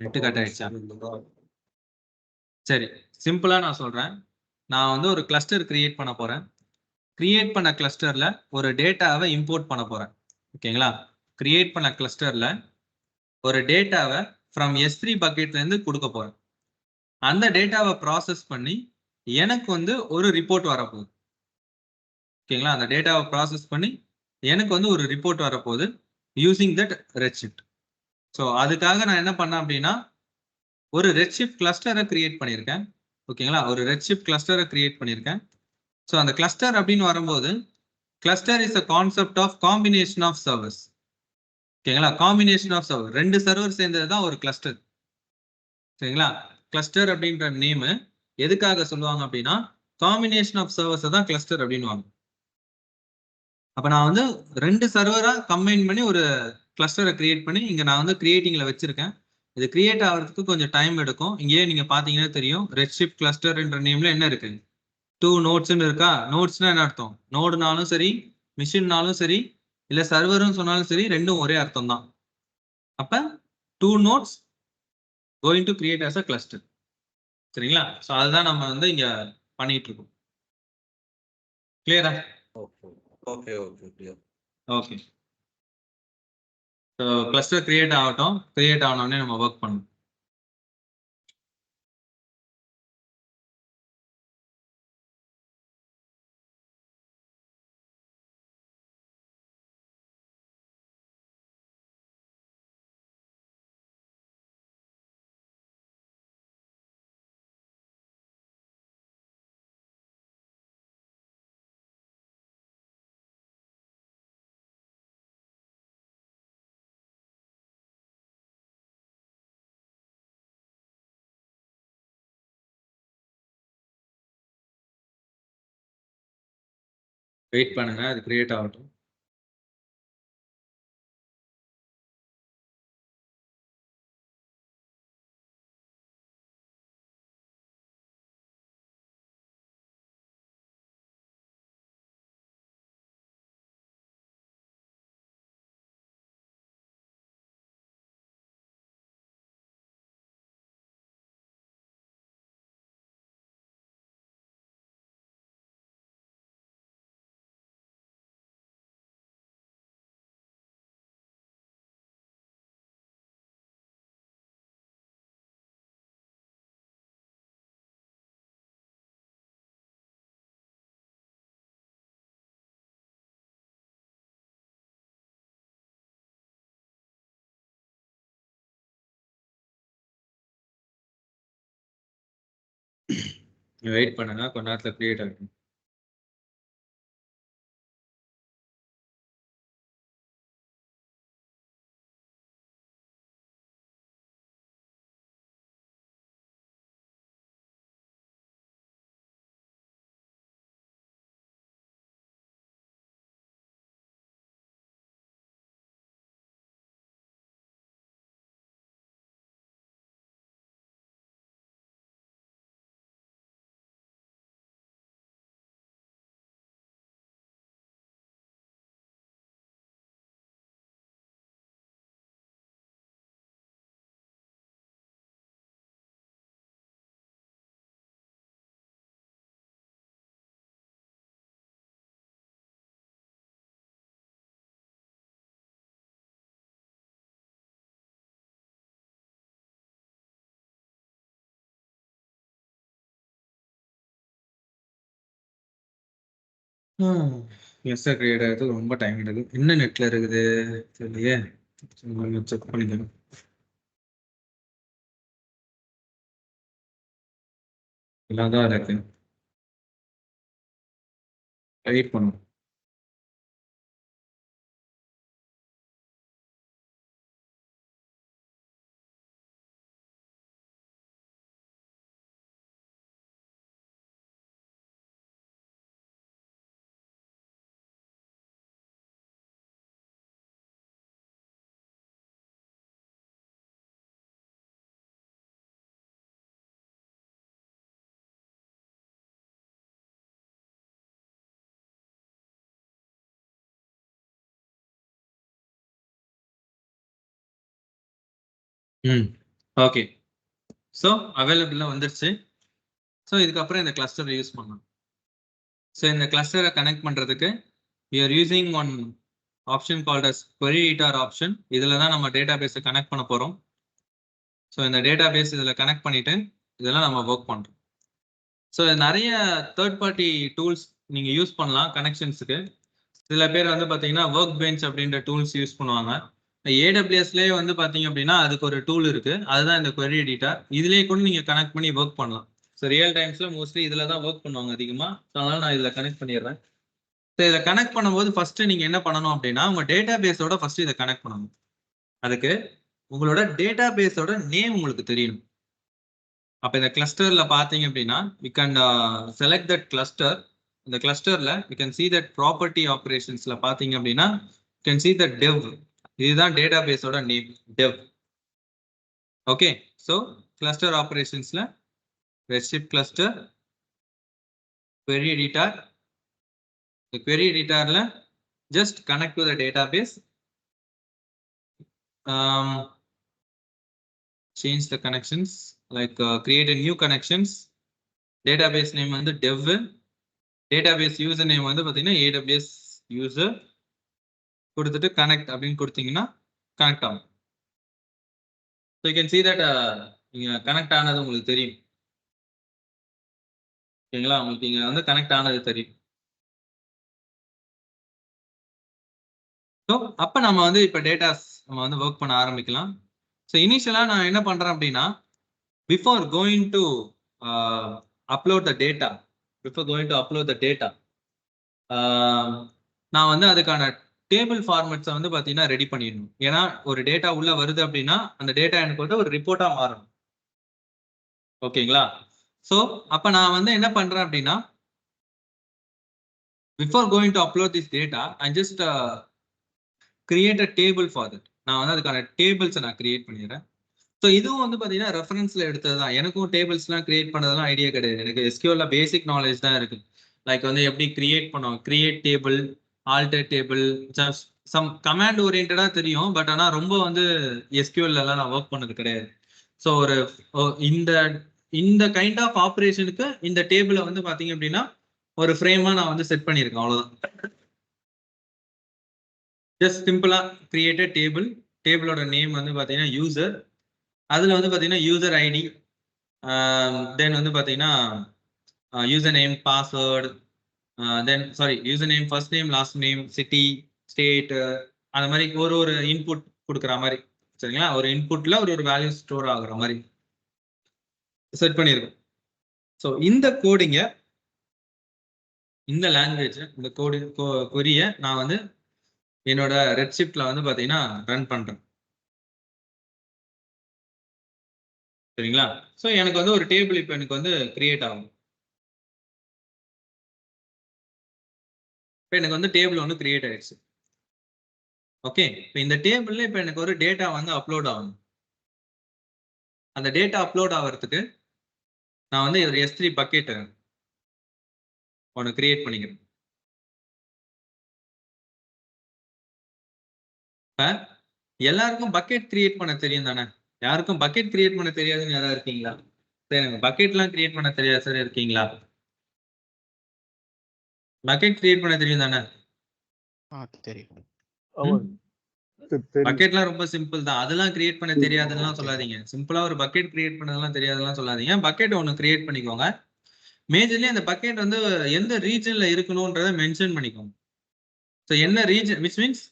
நெட் கட் ஆயிடுச்சா? சரி, சிம்பிளா நான் சொல்றேன். நான் வந்து ஒரு கிளஸ்டர் கிரியேட் பண்ண போறேன். கிரியேட் பண்ண கிளஸ்டர்ல ஒரு டேட்டாவை இம்போர்ட் பண்ண போறேன். ஓகேங்களா? கிரியேட் பண்ண கிளஸ்டர்ல ஒரு டேட்டாவை ஃப்ரம் S3 பக்கெட்ல இருந்து கொடுக்க போறேன். அந்த டேட்டாவை ப்ராசஸ் பண்ணி எனக்கு வந்து ஒரு ரிப்போர்ட் வரப்போகுது. ஓகேங்களா? அந்த டேட்டாவை ப்ராசஸ் பண்ணி எனக்கு வந்து ஒரு ரிப்போர்ட் வரப்போகுது யூசிங் தட் ரெட்ஷிஃப்ட். ஸோ அதுக்காக நான் என்ன பண்ணேன் அப்படின்னா ஒரு ரெட்ஷிஃப்ட் கிளஸ்டரை கிரியேட் பண்ணியிருக்கேன். ஓகேங்களா? ஒரு ரெட்ஷிஃப்ட் கிளஸ்டரை கிரியேட் பண்ணியிருக்கேன். ஸோ அந்த கிளஸ்டர் அப்படின்னு வரும்போது cluster is a concept of combination of servers. ஓகேங்களா? காம்பினேஷன் ஆஃப் சர்வர், 2 சர்வர் சேர்ந்தது தான் ஒரு கிளஸ்டர். சரிங்களா? கிளஸ்டர் அப்படின்ற நேம் எதுக்காக சொல்லுவாங்க அப்படின்னா காம்பினேஷன் ஆஃப் சர்வர்ஸ் தான் கிளஸ்டர் அப்படின்னுவாங்க. அப்ப நான் வந்து 2 சர்வரா கம்பைன் பண்ணி ஒரு கிளஸ்டரை கிரியேட் பண்ணி இங்க நான் வந்து கிரியேட்டிங்ல வச்சிருக்கேன். இது கிரியேட் ஆகிறதுக்கு கொஞ்சம் டைம் எடுக்கும். இங்கேயே நீங்க பாத்தீங்கன்னா தெரியும், ரெட்ஷிஃப்ட் கிளஸ்டர் என்ற நேம்ல என்ன இருக்கு? 2 நோட்ஸ்னு இருக்கா? நோட்ஸ்னா என்ன அர்த்தம்? நோடுனாலும் சரி, மிஷின்னாலும் சரி, இல்ல சர்வர்னு சொன்னாலும் சரி, ரெண்டும் ஒரே அர்த்தம் தான். அப்ப 2 nodes going to create as a cluster. சரிங்களா? சோ அதுதான் நம்ம வந்து இங்க பண்ணிட்டு இருக்கோம். கிளியரா?
Okay okay okay clear.
Okay. So cluster create ஆகட்டும். கிரியேட் ஆனோடனே நம்ம ஒர்க் பண்ணணும். வெயிட் பண்ணுங்க, அது கிரியேட் ஆகட்டும். வெயிட் பண்ணுங்க, கொஞ்ச நேரத்துல கிரியேட் ஆகும். கிளஸ்டர் கிரியேட் ஆகிறதுக்கு ரொம்ப டைம் எடுக்கும். என்ன நெட்ல இருக்குது தெரியலையே, செக் பண்ணிக்கணும். எல்லாம் தான் இருக்கு, வெயிட் பண்ணும். ஓகே, ஸோ அவைலபிளாக வந்துருச்சு. ஸோ இதுக்கப்புறம் இந்த கிளஸ்டரை யூஸ் பண்ணலாம். ஸோ இந்த கிளஸ்டரை கனெக்ட் பண்ணுறதுக்கு we are using one option called as query editor option. இதில் தான் நம்ம டேட்டா பேஸை கனெக்ட் பண்ண போகிறோம். ஸோ இந்த டேட்டா பேஸ் இதில் கனெக்ட் பண்ணிட்டு இதெல்லாம் நம்ம ஒர்க் பண்ணுறோம். ஸோ நிறைய தேர்ட் பார்ட்டி டூல்ஸ் நீங்கள் யூஸ் பண்ணலாம் கனெக்ஷன்ஸுக்கு. சில பேர் வந்து பார்த்தீங்கன்னா ஒர்க் பெஞ்ச் அப்படின்ற டூல்ஸ் யூஸ் பண்ணுவாங்க. ஏடபிள்யூஎஸ்லேயே வந்து பார்த்தீங்க அப்படின்னா அதுக்கு ஒரு டூல் இருக்கு, அதுதான் இந்த query editor. இதுலேயே கூட நீங்கள் கனெக்ட் பண்ணி ஒர்க் பண்ணலாம். ஸோ ரியல் டைம்ஸில் மோஸ்ட்லி இதில் தான் ஒர்க் பண்ணுவாங்க அதிகமாக. ஸோ அதனால நான் இதில் கனெக்ட் பண்ணிடுறேன். ஸோ இதை கனெக்ட் பண்ணும்போது ஃபர்ஸ்ட் நீங்கள் என்ன பண்ணணும் அப்படின்னா உங்கள் டேட்டா பேஸோட ஃபர்ஸ்ட் இதை கனெக்ட் பண்ணணும். அதுக்கு உங்களோட டேட்டா பேஸோட நேம் உங்களுக்கு தெரியணும். அப்போ இந்த கிளஸ்டரில் பார்த்தீங்க அப்படின்னா you can select that cluster. இந்த கிளஸ்டரில் you can see that property ஆப்ரேஷன்ஸில் பார்த்தீங்க அப்படின்னா you can see that dev. இதுதான் டேட்டா பேஸோட name, dev. Okay, so cluster ஆப்ரேஷன்ஸில் Redshift cluster, query editor. The query editor just connect to the database, change the connections, like create a new connections. Database name வந்து dev, database user name வந்து பார்த்தீங்கன்னா AWS user கொடுத்துட்டு connect அப்படின்னு கொடுத்தீங்கன்னா connect ஆகும். So you can see that நீங்க connect ஆனது உங்களுக்கு தெரியும். ஓகேங்களா, உங்களுக்கு இங்க வந்து connect ஆனது தெரியும். ஸோ அப்போ நம்ம வந்து இப்போ டேட்டாஸ் நம்ம வந்து ஒர்க் பண்ண ஆரம்பிக்கலாம். ஸோ இனிஷியலாக நான் என்ன பண்ணுறேன் அப்படின்னா before going to upload the data, நான் வந்து அதுக்கான டேபிள் ஃபார்மேட்ஸை வந்து பார்த்தீங்கன்னா ரெடி பண்ணிடணும். ஏன்னா ஒரு டேட்டா உள்ள வருது அப்படின்னா அந்த டேட்டா எனக்கு வந்து ஒரு ரிப்போர்ட்டாக மாறணும். ஓகேங்களா, ஸோ அப்போ நான் வந்து என்ன பண்ணுறேன் அப்படின்னா before going to upload this data I just create a table for that. நான் வந்து அதுக்கான டேபிள்ஸை நான் கிரியேட் பண்ணிடுறேன். ஸோ இதுவும் வந்து பார்த்தீங்கன்னா ரெஃபரன்ஸில் எடுத்தது தான். எனக்கும் டேபிள்ஸ்லாம் கிரியேட் பண்ணதெல்லாம் ஐடியா கிடையாது. எனக்கு எஸ்கியூஎல்ல பேசிக் நாலேஜ் தான் இருக்கு. லைக் வந்து எப்படி கிரியேட் பண்ணுவோம், create table, alter table, some command ஓரியன்டாக தெரியும். பட் ஆனால் ரொம்ப வந்து எஸ்கியூஎல்லாம் நான் ஒர்க் பண்ணது கிடையாது. ஸோ ஒரு இந்த கைண்ட் ஆஃப் ஆப்ரேஷனுக்கு இந்த டேபிளை வந்து பார்த்தீங்க அப்படின்னா ஒரு ஃப்ரேமாக நான் வந்து செட் பண்ணியிருக்கேன், அவ்வளோதான். ஜஸ்ட் சிம்பிளா கிரியேட்டட் டேபிள், டேபிளோட நேம் வந்து பார்த்தீங்கன்னா யூசர், அதில் வந்து பார்த்தீங்கன்னா யூசர் ஐடி, தென் வந்து பார்த்தீங்கன்னா யூசர் நேம், பாஸ்வேர்டு, தென் user name, first name, last name, city, state, அந்த மாதிரி ஒரு இன்புட் கொடுக்குற மாதிரி, சரிங்களா. ஒரு இன்புட்ல ஒரு வேல்யூ ஸ்டோர் ஆகுற மாதிரி செட் பண்ணியிருக்கோம். ஸோ இந்த கோடிங்க, இந்த லாங்குவேஜ், இந்த கொரிய நான் வந்து என்னோட ரெட்ஷிஃப்ட்ல வந்து பாத்தீங்கன்னா ரன் பண்றேன், சரிங்களா. ஸோ எனக்கு வந்து ஒரு டேபிள் இப்போ எனக்கு வந்து கிரியேட் ஆகும். இப்போ எனக்கு வந்து டேபிள் ஒன்று கிரியேட் ஆயிடுச்சு. ஓகே, இப்போ இந்த டேபிள்ல இப்போ எனக்கு ஒரு டேட்டா வந்து அப்லோட் ஆகும். அந்த டேட்டா அப்லோட் ஆகிறதுக்கு நான் வந்து ஒரு S3 பக்கெட் ஒன்று கிரியேட் பண்ணிக்கிறேன். எல்லாருக்கும் பக்கெட் கிரியேட் பண்ண தெரியும் தானே? யாருக்கும் பக்கெட் கிரியேட் பண்ண தெரியாதுன்னு யாராவது இருக்கீங்களா? சரி, எனக்கு பக்கெட்லாம் கிரியேட் பண்ண தெரியாது சார், இருக்கீங்களா? பக்கெட் கிரியேட் பண்ண தெரியும் தானே?
தெரியும்.
பக்கெட்லாம் ரொம்ப சிம்பிள் தான். அதெல்லாம் கிரியேட் பண்ண தெரியாதுன்னு சொல்லாதீங்க. சிம்பிளா ஒரு பக்கெட் கிரியேட் பண்ணதெல்லாம் தெரியாதுன்னு சொல்லாதீங்க. பக்கெட் ஒன்று கிரியேட் பண்ணிக்கோங்க. மேஜர்லி அந்த பக்கெட் வந்து எந்த ரீஜன்ல இருக்கணும்ன்றத மென்ஷன் பண்ணிக்கோங்க. ஸோ என்ன ரீஜன் விச் மீன்ஸ்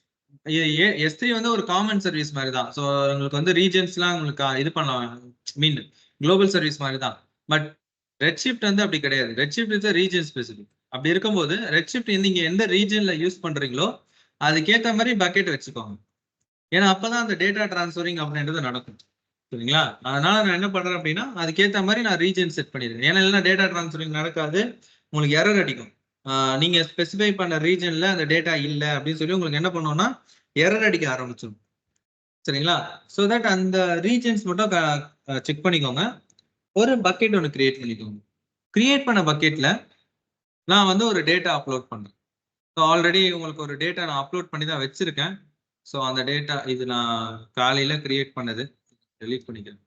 S3 வந்து ஒரு காமன் சர்வீஸ் மாதிரி தான். ஸோ உங்களுக்கு வந்து ரீஜன்ஸ்லாம் உங்களுக்கு இது பண்ணலாம், மீன் குளோபல் சர்வீஸ் மாதிரி தான். பட் ரெட்ஷிஃப்ட் வந்து அப்படி கிடையாது. ரெட்ஷிஃப்ட் இஸ் ரீஜன் ஸ்பெசிபிக். அப்படி இருக்கும்போது ரெட்ஷிஃப்ட் நீங்க எந்த ரீஜன்ல யூஸ் பண்றீங்களோ அதுக்கேற்ற மாதிரி பக்கெட் வச்சுக்கோங்க. ஏன்னா அப்பதான் அந்த டேட்டா டிரான்ஸ்ஃபரிங் அப்படின்றது நடக்கும். சரிங்களா? அதனால நான் என்ன பண்றேன் அப்படின்னா அதுக்கேற்ற மாதிரி நான் ரீஜன் செட் பண்ணிடுறேன். ஏன்னா இல்லைன்னா டேட்டா டிரான்ஸ்ஃபரிங் நடக்காது, உங்களுக்கு எரர் அடிக்கும். நீங்க ஸ்பெசிஃபை பண்ண ரீஜன்ல அந்த டேட்டா இல்லை அப்படின்னு சொல்லி உங்களுக்கு என்ன பண்ணுவோம்னா எரர் அடிக்க ஆரம்பிச்சிடும். சரிங்களா? ஸோ தட் அந்த ரீஜன்ஸ் மட்டும் செக் பண்ணிக்கோங்க. ஒரு பக்கெட் ஒன்று கிரியேட் பண்ணிக்கோங்க. கிரியேட் பண்ண பக்கெட்ல நான் வந்து ஒரு டேட்டா அப்லோட் பண்றேன். ஸோ ஆல்ரெடி உங்களுக்கு ஒரு டேட்டா நான் அப்லோட் பண்ணி தான் வச்சிருக்கேன். ஸோ அந்த டேட்டா இது நான் காலையில கிரியேட் பண்ணது, டெலீட் பண்ணிக்கிறேன்.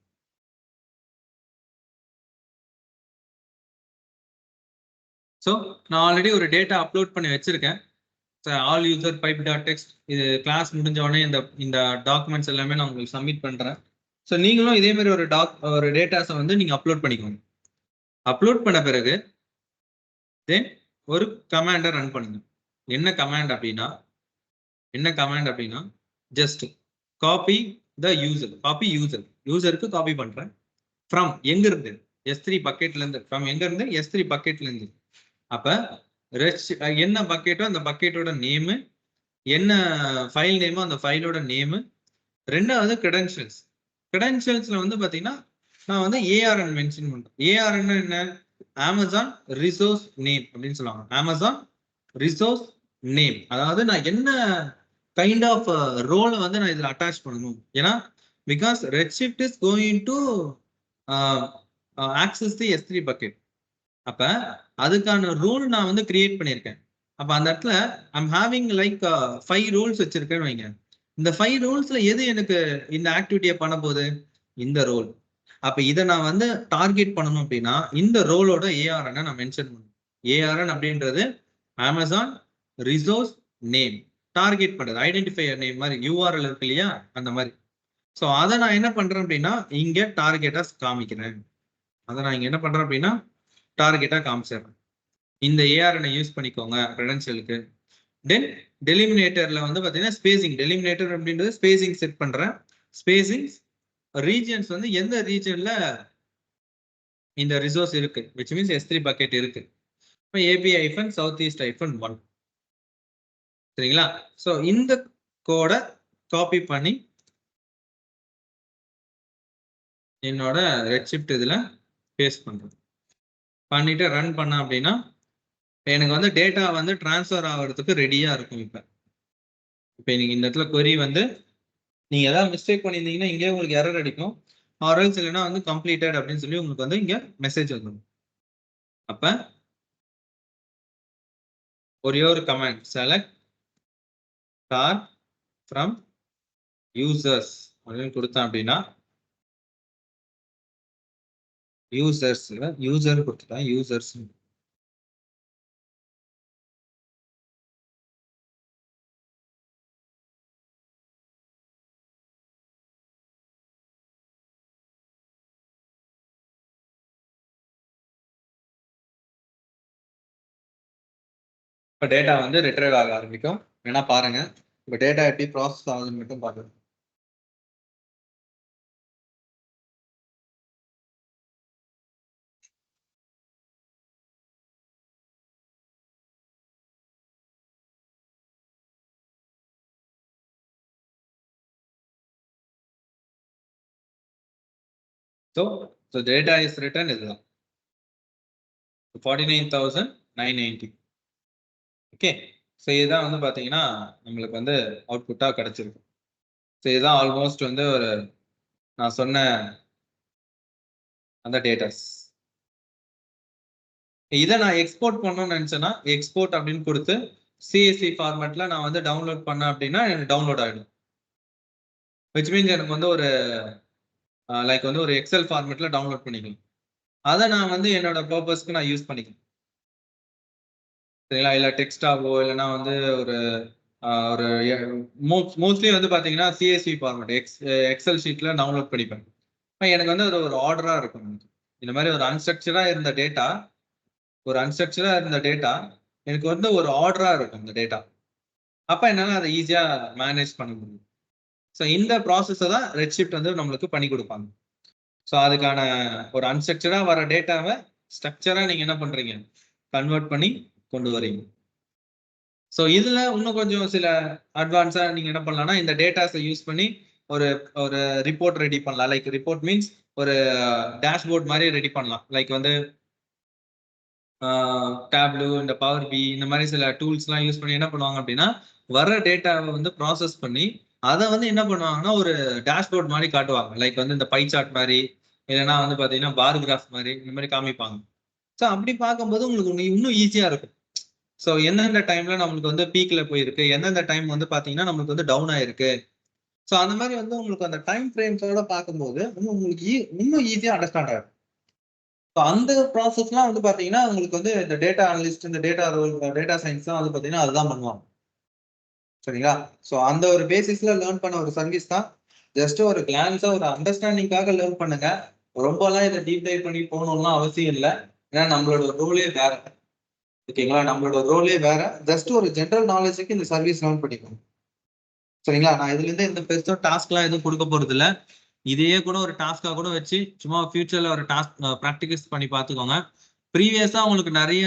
ஸோ நான் ஆல்ரெடி ஒரு டேட்டா அப்லோட் பண்ணி வச்சிருக்கேன். All user pipe dot text. இது கிளாஸ் முடிஞ்ச உடனே இந்த டாக்குமெண்ட்ஸ் எல்லாமே நான் உங்களுக்கு சப்மிட் பண்றேன். ஸோ நீங்களும் இதே மாதிரி ஒரு டேட்டாஸை வந்து நீங்க அப்லோட் பண்ணிக்கோங்க. அப்லோட் பண்ண பிறகு தென் ஒரு கமாண்டை ரன் பண்ணுங்க. என்ன கமாண்ட் அப்படின்னா just copy the user. Copy யூசருக்கு காப்பி பண்றேன். ஃப்ரம் எங்க இருந்து? S3 பக்கெட்ல இருந்து. ஃப்ரம் எங்க இருந்து? S3 பக்கெட்ல இருந்து. அப்ப என்ன பக்கெட்டோ அந்த பக்கெட்டோட நேமு, என்ன ஃபைல் நேமோ அந்த ஃபைலோட நேமு. ரெண்டாவது கிரெடென்ஷியல்ஸ்ல வந்து பாத்தீங்கன்னா நான் வந்து ARN மென்ஷன் பண்றேன். ARN என்ன? அமேசான் ரிசோர்ஸ் நேம் அப்படின்னு சொல்லுவாங்க. Amazon resource name. அதாவது நான் என்ன கைண்ட் ஆஃப் ரோலை வந்து நான் இதுல அட்டாச் பண்ணணும். ஏன்னா because Redshift is going to access the S3 bucket. அப்ப அதுக்கான ரூல் நான் வந்து கிரியேட் பண்ணியிருக்கேன். அப்ப அந்த இடத்துல ஐம் ஹேவிங் லைக் 5 ரூல்ஸ் வச்சிருக்கேன்னு வைங்க. இந்த 5 ரூல்ஸ்ல எது எனக்கு இந்த ஆக்டிவிட்டியை பண்ண போகுது? இந்த ரோல். அப்ப இதை நான் வந்து டார்கெட் பண்ணணும் அப்படின்னா இந்த ரோலோட ARN நான் மென்ஷன் பண்ணணும். ARN அப்படின்றது அமேசான் ரிசோர்ஸ் நேம். டார்கெட் பண்றது ஐடென்டிஃபையர் நேம் மாதிரி URL இருக்கு இல்லையா, அந்த மாதிரி. ஸோ அதை நான் என்ன பண்றேன் அப்படின்னா இங்க டார்கெட்டா காமிக்கிறேன். அதை நான் இங்க என்ன பண்றேன் அப்படின்னா டார்கெட்டா காமிச்சிடுறேன். இந்த ARN யூஸ் பண்ணிக்கோங்க கிரெடென்ஷியலுக்கு. தென் டெலிமினேட்டர்ல வந்து பாத்தீங்கன்னா ஸ்பேசிங். டெலிமினேட்டர் அப்படின்றது ஸ்பேசிங் செட் பண்றேன். ஸ்பேசிங் ரீஜன்ஸ் வந்து எந்த ரீஜன்ல இந்த ரிசோர்ஸ் இருக்கு, which means S3 பக்கெட் இருக்கு. இப்போ AP-Southeast-1. சரிங்களா? ஸோ இந்த கோடை காப்பி பண்ணி என்னோட ரெட்ஷிஃப்ட் இதுல பேஸ்ட் பண்றேன். பண்ணிட்டு ரன் பண்ண அப்படின்னா எனக்கு வந்து டேட்டா வந்து டிரான்ஸ்ஃபர் ஆகிறதுக்கு ரெடியா இருக்கும். இப்போ நீங்க இந்த இடத்துல query வந்து நீங்க ஏதாவது மிஸ்டேக் பண்ணியிருந்தீங்கன்னா இங்கே உங்களுக்கு எரர் அடிக்கும். ஆர்எல்ஸ் இல்லைன்னா வந்து கம்ப்ளீட்டட் அப்படின்னு சொல்லி உங்களுக்கு வந்து இங்க மெசேஜ் வந்துடும். அப்ப ஒரே ஒரு command select star from users அப்படின்னு கொடுத்தேன் அப்படின்னா யூசர் கொடுத்துட்டேன். யூசர்ஸ் இப்போ டேட்டா வந்து ரிட்ரைவ் ஆக ஆரம்பிக்கும். வேணா பாருங்க இப்போ டேட்டா எப்படி ப்ராசஸ் ஆகுதுன்னு மட்டும் பாருங்க. So data is written இதுதான் 49,990. ஓகே. ஸோ இதுதான் வந்து பார்த்தீங்கன்னா நம்மளுக்கு வந்து அவுட்புட்டாக கிடைச்சிருக்கு. ஸோ இதுதான் ஆல்மோஸ்ட் வந்து ஒரு நான் சொன்ன அந்த டேட்டாஸ். இதை நான் எக்ஸ்போர்ட் பண்ணணும்னு நினைச்சேன்னா எக்ஸ்போர்ட் அப்படின்னு கொடுத்து CSV ஃபார்மேட்ல நான் வந்து டவுன்லோட் பண்ணேன் அப்படின்னா எனக்கு டவுன்லோட் ஆகிடும். விச் மீன்ஸ் எனக்கு வந்து ஒரு லைக் வந்து ஒரு எக்ஸல் ஃபார்மேட்ல டவுன்லோட் பண்ணிக்கலாம். அதை நான் வந்து என்னோட பர்பஸ்க்கு நான் யூஸ் பண்ணிக்கலாம். சரிங்களா? இல்லை டெக்ஸ்டாவோ இல்லைன்னா வந்து ஒரு ஒரு மோஸ்ட்லி வந்து பார்த்தீங்கன்னா CSV ஃபார்மேட் எக்ஸல் ஷீட்ல டவுன்லோட் பண்ணிப்பேன். எனக்கு வந்து அது ஒரு ஆர்டரா இருக்கும். இந்த மாதிரி ஒரு அன்ஸ்ட்ரக்சரா இருந்த டேட்டா எனக்கு வந்து ஒரு ஆர்டரா இருக்கும் இந்த டேட்டா. அப்ப என்னால அதை ஈஸியா மேனேஜ் பண்ண முடியும். ஸோ இந்த ப்ராசஸை தான் ரெட்ஷிஃப்ட் வந்து நம்மளுக்கு பண்ணி கொடுப்பாங்க. ஸோ அதுக்கான ஒரு அன்ஸ்ட்ரக்சரா வர டேட்டாவை ஸ்ட்ரக்சரா நீங்க என்ன பண்றீங்க, கன்வெர்ட் பண்ணி கொண்டு வரீங்க. ஸோ இதுல இன்னும் கொஞ்சம் சில அட்வான்ஸா நீங்க என்ன பண்ணலாம்னா, இந்த டேட்டாஸை யூஸ் பண்ணி ஒரு ஒரு ரிப்போர்ட் ரெடி பண்ணலாம். லைக் ரிப்போர்ட் மீன்ஸ் ஒரு டேஷ்போர்ட் மாதிரி ரெடி பண்ணலாம். லைக் வந்து டேப்லூ, இந்த பவர் பி, இந்த மாதிரி சில டூல்ஸ்லாம் யூஸ் பண்ணி என்ன பண்ணுவாங்க அப்படின்னா, வர டேட்டாவை வந்து ப்ராசஸ் பண்ணி அதை வந்து என்ன பண்ணுவாங்கன்னா ஒரு டேஷ்போர்ட் மாதிரி காட்டுவாங்க. லைக் வந்து இந்த பை சார்ட் மாதிரி, இல்லைன்னா வந்து பாத்தீங்கன்னா பார் கிராஃப் மாதிரி, இந்த மாதிரி காமிப்பாங்க. ஸோ அப்படி பார்க்கும்போது உங்களுக்கு இன்னும் ஈஸியா இருக்கும். ஸோ எந்தெந்த டைம்ல நம்மளுக்கு வந்து பீக்ல போயிருக்கு, எந்தெந்த டைம் வந்து பாத்தீங்கன்னா நம்மளுக்கு வந்து டவுன் ஆயிருக்கு. ஸோ அந்த மாதிரி வந்து உங்களுக்கு அந்த டைம் ஃப்ரேம்ஸோட பார்க்கும்போது உங்களுக்கு இன்னும் ஈஸியா அண்டர்ஸ்டாண்ட் ஆகும். ஸோ அந்த ப்ராசஸ்லாம் வந்து பாத்தீங்கன்னா உங்களுக்கு வந்து இந்த டேட்டா அனலிஸ்ட், இந்த டேட்டா சயின்ஸ்லாம் வந்து பாத்தீங்கன்னா அதுதான் பண்ணுவாங்க. சரிங்களா? ஸோ அந்த ஒரு பேசிஸ்ல லேர்ன் பண்ண ஒரு சர்வீஸ் தான். ஜஸ்ட் ஒரு கிளான்ஸா ஒரு அண்டர்ஸ்டாண்டிங்காக லேர்ன் பண்ணுங்க. ரொம்பலாம் இதை டீப் டைவ் பண்ணி போகணும்லாம் அவசியம் இல்லை. ஏன்னா நம்மளோட ரோலே வேற. ஓகேங்களா? நம்மளோட ரோலே வேற. ஜஸ்ட் ஒரு ஜென்ரல் நாலேஜுக்கு இந்த சர்வீஸ் லேர்ன் பண்ணிக்கணும். சரிங்களா? நான் இதுல இருந்து எந்த பெருசா டாஸ்க்லாம் எதுவும் கொடுக்க போறது இல்லை. இதையே கூட ஒரு டாஸ்கா கூட வச்சு சும்மா ஃபியூச்சர்ல ஒரு டாஸ்க் ப்ராக்டிகஸ் பண்ணி பார்த்துக்கோங்க. ப்ரீவியஸா உங்களுக்கு நிறைய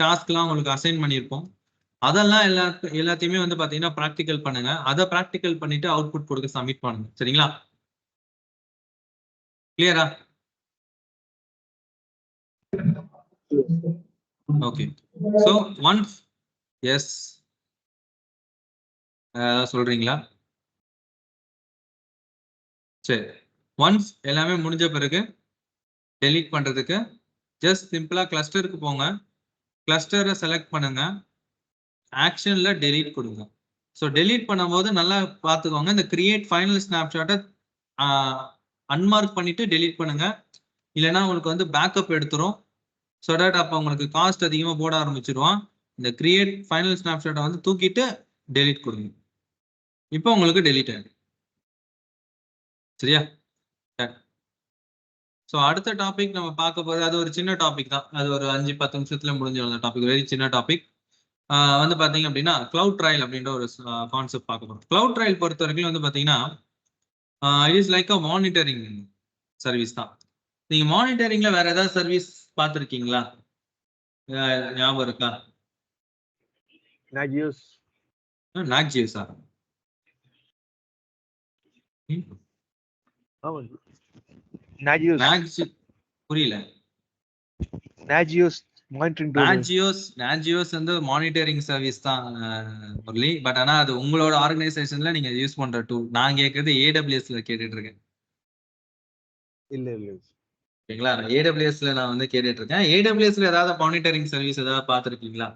டாஸ்க்லாம் உங்களுக்கு அசைன் பண்ணியிருப்போம். அதெல்லாம் எல்லாத்தையுமே வந்து பாத்தீங்கன்னா ப்ராக்டிக்கல் பண்ணுங்க. அதை ப்ராக்டிக்கல் பண்ணிட்டு அவுட்புட் கொடுக்க சப்மிட் பண்ணுங்க. சரிங்களா? கிளியரா? ஓகே. ஸோ ஒன்ஸ் எஸ் சொல்றீங்களா? சரி. ஒன்ஸ் எல்லாமே முடிஞ்ச பிறகு டெலீட் பண்றதுக்கு ஜஸ்ட் சிம்பிளா கிளஸ்டருக்கு போங்க. கிளஸ்டரை செலக்ட் பண்ணுங்க. ஆக்ஷன்ல டெலீட் கொடுங்க. ஸோ டெலீட் பண்ணும்போது நல்லா பார்த்துக்கோங்க. இந்த கிரியேட் ஃபைனல் ஸ்னாப்ஷாட்டை அன்மார்க் பண்ணிட்டு டெலீட் பண்ணுங்க. இல்லைன்னா உங்களுக்கு வந்து பேக்கப் எடுத்துரும். ஸோ தட் அப்போ உங்களுக்கு காஸ்ட் அதிகமாக போட ஆரம்பிச்சிருவான். இந்த கிரியேட் ஃபைனல் ஸ்னாப்ஷாட்டை வந்து தூக்கிட்டு டெலீட் கொடுங்க. இப்போ உங்களுக்கு டெலீட் ஆயிடும். சரியா? ஸோ அடுத்த டாபிக் நம்ம பார்க்க போகிறது அது ஒரு சின்ன டாபிக் தான். அது ஒரு 5-10 நிமிஷத்துல முடிஞ்சிடும். அந்த டாபிக் வெரி சின்ன டாபிக். வந்து பார்த்தீங்க அப்படின்னா கிளவுட் ட்ரையல் அப்படின்ற ஒரு கான்செப்ட் பார்க்க போகிறோம். கிளவுட் ட்ரையல் பொறுத்த வரைக்கும் வந்து பார்த்தீங்கன்னா it is like a monitoring service தான். நீங்க மானிட்டரிங்ல வேற ஏதாவது சர்வீஸ் பார்த்துருக்கீங்களா? ஞாபகம் இருக்கா?
Nagios.
நாக்ஜியஸா?
Nagios.
புரியல.
Nagios monitoring tool.
Nagios வந்து மானிட்டரிங் சர்வீஸ் தான் முரளி. பட் ஆனா அது உங்களோட ஆர்கனைசேஷன்ல நீங்க யூஸ் பண்ற டூல். நான் கேட்கறது AWSல கேட்டுட்டு இருக்கேன்.
இல்ல.
ஓகேங்களா? AWSல நான் வந்து கேட்டுட்டு இருக்கேன். AWSல ஏதாவது மானிட்டரிங் சர்வீஸ் ஏதாவது பார்த்துருக்கீங்களா?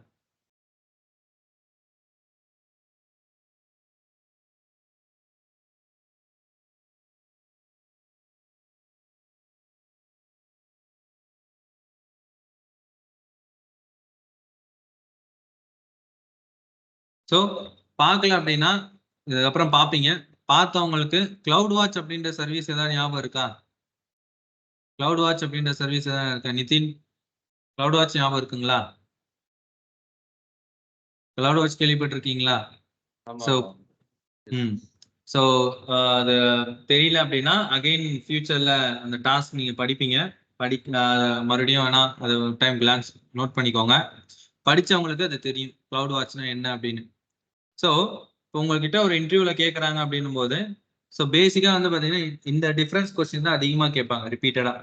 ஸோ பார்க்கல அப்படின்னா இதுக்கப்புறம் பார்ப்பீங்க. பார்த்தவங்களுக்கு கிளவுட் வாட்ச் அப்படின்ற சர்வீஸ் ஏதாவது ஞாபகம் இருக்கா? கிளவுட் வாட்ச் அப்படின்ற சர்வீஸ் ஏதாவது இருக்கா? நிதின், கிளவுட் வாட்ச் ஞாபகம் இருக்குங்களா? கிளவுட் வாட்ச் கேள்விப்பட்டிருக்கீங்களா? ஸோ ஸோ அது தெரியல அப்படின்னா அகைன் ஃபியூச்சர்ல அந்த டாஸ்க் நீங்க படிப்பீங்க. மறுபடியும் வேணா அது டைம் கிளான்ஸ் நோட் பண்ணிக்கோங்க. படிச்சவங்களுக்கு அது தெரியும் கிளவுட் வாட்ச்னா என்ன அப்படின்னு. ஸோ இப்போ உங்ககிட்ட ஒரு இன்டர்வியூல கேட்குறாங்க அப்படின்னும் போது ஸோ பேசிக்காக வந்து பார்த்தீங்கன்னா இந்த டிஃபரன்ஸ் கொஸ்டின் தான் அதிகமாக கேட்பாங்க ரிப்பீட்டடா.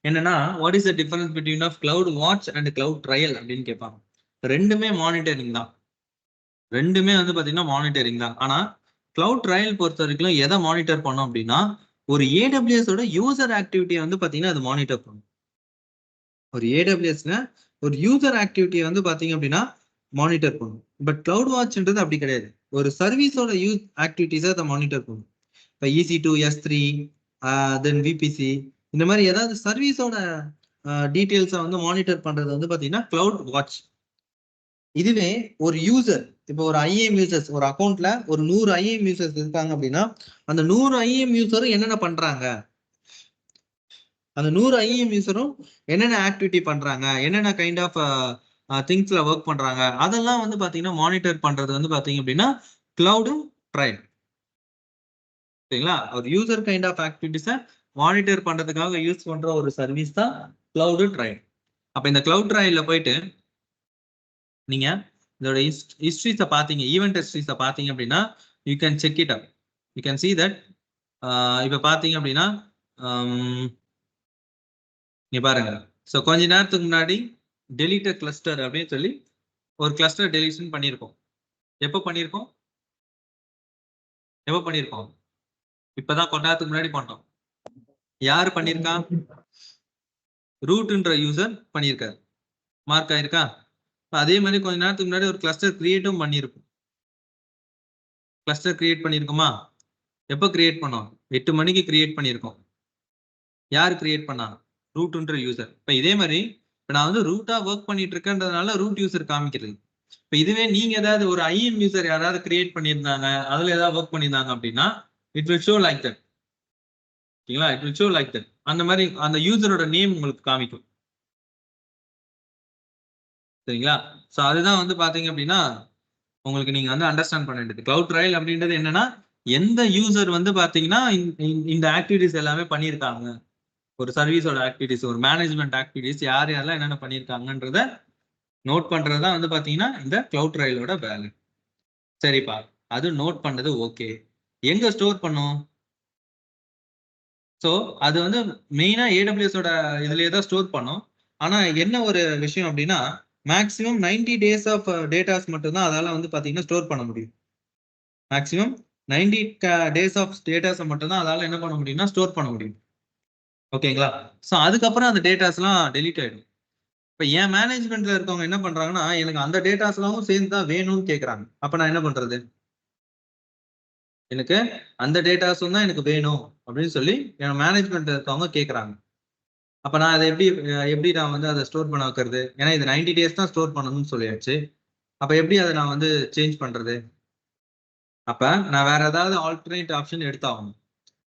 என்னன்னா what is the difference between of CloudWatch and CloudTrail அப்படின்னு கேட்பாங்க. ரெண்டுமே மானிட்டரிங் தான். ரெண்டுமே வந்து பார்த்தீங்கன்னா மானிட்டரிங் தான். ஆனால் கிளவுட் ட்ரையல் பொறுத்த வரைக்கும் எதை மானிட்டர் பண்ணோம் அப்படின்னா ஒரு ஏடபிள்யூஎஸோட யூசர் ஆக்டிவிட்டியை வந்து பார்த்தீங்கன்னா அது மானிட்டர் பண்ணும். ஒரு ஏடபிள்யூஎஸ்ல ஒரு யூசர் ஆக்டிவிட்டியை வந்து பார்த்தீங்க அப்படின்னா மானிட்டர் பண்ணும். பட் கிளவுட் வாட்ச்ன்றது அப்படி கிடையாது. ஒரு சர்வீஸோட யூஸ் ஆக்டிவிட்டிஸை அதை மானிட்டர் பண்ணும். இப்போ EC2, S3, தென் VPC இந்த மாதிரி ஏதாவது சர்வீஸோட டீட்டெயில்ஸை வந்து மானிட்டர் பண்றது வந்து பார்த்தீங்கன்னா கிளவுட் வாட்ச். இதுவே ஒரு யூசர் இப்போ ஒரு IAM யூசர்ஸ் ஒரு அக்கௌண்ட்ல ஒரு 100 IAM யூசர்ஸ் இருக்காங்க அப்படின்னா அந்த 100 IAM யூசரும் என்னென்ன பண்றாங்க, அந்த 100 IAM யூசரும் என்னென்ன ஆக்டிவிட்டி பண்றாங்க, என்னென்ன கைண்ட் ஆஃப் திங்ஸ்ல ஒர்க் பண்றாங்க, அதெல்லாம் வந்து பாத்தீங்கன்னா மானிட்டர் பண்றது வந்து பாத்தீங்க அப்படின்னா கிளவுடு ட்ரையல். சரிங்களா? ஒரு யூசர் கைண்ட் ஆஃப் ஆக்டிவிட்டிஸை மானிட்டர் பண்றதுக்காக யூஸ் பண்ற ஒரு சர்வீஸ் தான் கிளவுடு ட்ரையல். அப்ப இந்த கிளவுட் ட்ரையல்ல போயிட்டு நீங்க இதோட ஹிஸ்டரிஸை பார்த்தீங்க, ஈவெண்ட் ஹிஸ்டரிஸை பார்த்தீங்க அப்படின்னா you can check it up. You can see that. இப்போ பார்த்தீங்க அப்படின்னா நீ பாருங்க. ஸோ கொஞ்ச நேரத்துக்கு முன்னாடி டெலிட்டட் கிளஸ்டர் அப்படின்னு சொல்லி ஒரு கிளஸ்டர் டெலிஷன் பண்ணியிருக்கோம். எப்போ பண்ணியிருக்கோம்? இப்பதான் கொஞ்ச நேரத்துக்கு முன்னாடி பண்ணோம். யாரு பண்ணியிருக்கா? ரூட்ன்ற யூசர் பண்ணியிருக்காரு. மார்க் ஆயிருக்கா? அதே மாதிரி கொஞ்ச நேரத்துக்கு முன்னாடி ஒரு கிளஸ்டர் கிரியேட்டும் பண்ணியிருக்கும். கிளஸ்டர் கிரியேட் பண்ணியிருக்குமா? எப்போ கிரியேட் பண்ணோம்? 8 மணிக்கு கிரியேட் பண்ணியிருக்கோம். யார் கிரியேட் பண்ணா? ரூட்ன்ற யூசர். இப்போ இதே மாதிரி இப்போ நான் வந்து ரூட்டா ஒர்க் பண்ணிட்டு இருக்கேன்றதுனால ரூட் யூசர் காமிக்கிறது. இப்போ இதுவே நீங்க ஏதாவது ஒரு ஐஎம் யூசர் யாராவது கிரியேட் பண்ணியிருந்தாங்க, அதுல ஏதாவது ஒர்க் பண்ணியிருந்தாங்க அப்படின்னா it will show like that. ஓகேங்களா? It will show like that. அந்த மாதிரி அந்த யூசரோட நேம் உங்களுக்கு காமிக்கும். சரிங்களா? ஸோ அதுதான் வந்து பாத்தீங்க அப்படின்னா உங்களுக்கு நீங்க வந்து அண்டர்ஸ்டாண்ட் பண்ண வேண்டியது. கிளவுட் ட்ரையல் அப்படின்றது என்னன்னா எந்த யூசர் வந்து பாத்தீங்கன்னா இந்த ஆக்டிவிட்டிஸ் எல்லாமே பண்ணியிருக்காங்க, ஒரு சர்வீஸோட ஆக்டிவிட்டிஸ், ஒரு மேனேஜ்மெண்ட் ஆக்டிவிட்டிஸ் யார் யாரெல்லாம் என்னென்ன பண்ணியிருக்காங்கன்றத நோட் பண்றதுதான் வந்து பாத்தீங்கன்னா இந்த கிளவுட் ட்ரையலோட வேலை. சரிப்பா, அது நோட் பண்ணது ஓகே. எங்க ஸ்டோர் பண்ணும்? ஸோ அது வந்து மெயினா ஏடபிள்யூஎஸோட இதுலயே தான் ஸ்டோர் பண்ணும். ஆனா என்ன ஒரு விஷயம் அப்படின்னா மேக்ஸிமம் 90 days ஆஃப் டேட்டாஸ் மட்டும் தான் அதால வந்து பாத்தீங்கன்னா ஸ்டோர் பண்ண முடியும். மேக்ஸிமம் 90 days ஆஃப் டேட்டாஸை மட்டும் தான் அதால என்ன பண்ண முடியும்னா ஸ்டோர் பண்ண முடியும். ஓகேங்களா? ஸோ அதுக்கப்புறம் அந்த டேட்டாஸ்லாம் டெலீட் ஆயிடும். இப்போ என் மேனேஜ்மெண்ட்ல இருக்கவங்க என்ன பண்றாங்கன்னா எனக்கு அந்த டேட்டாஸ்லாம் சேர்ந்து தான் வேணும்னு கேட்குறாங்க. அப்ப நான் என்ன பண்றது? எனக்கு அந்த டேட்டாஸும் தான் எனக்கு வேணும் அப்படின்னு சொல்லி என் மேனேஜ்மெண்ட்ல இருக்கவங்க கேட்குறாங்க. அப்ப நான் அதை எப்படி நான் வந்து அதை ஸ்டோர் பண்ண வைக்கிறது? ஏன்னா இது 90 days தான் ஸ்டோர் பண்ணணும்னு சொல்லியாச்சு. அப்ப எப்படி அதை நான் வந்து சேஞ்ச் பண்றது? அப்ப நான் வேற ஏதாவது ஆல்டர்னேட் ஆப்ஷன் எடுத்தாகணும்.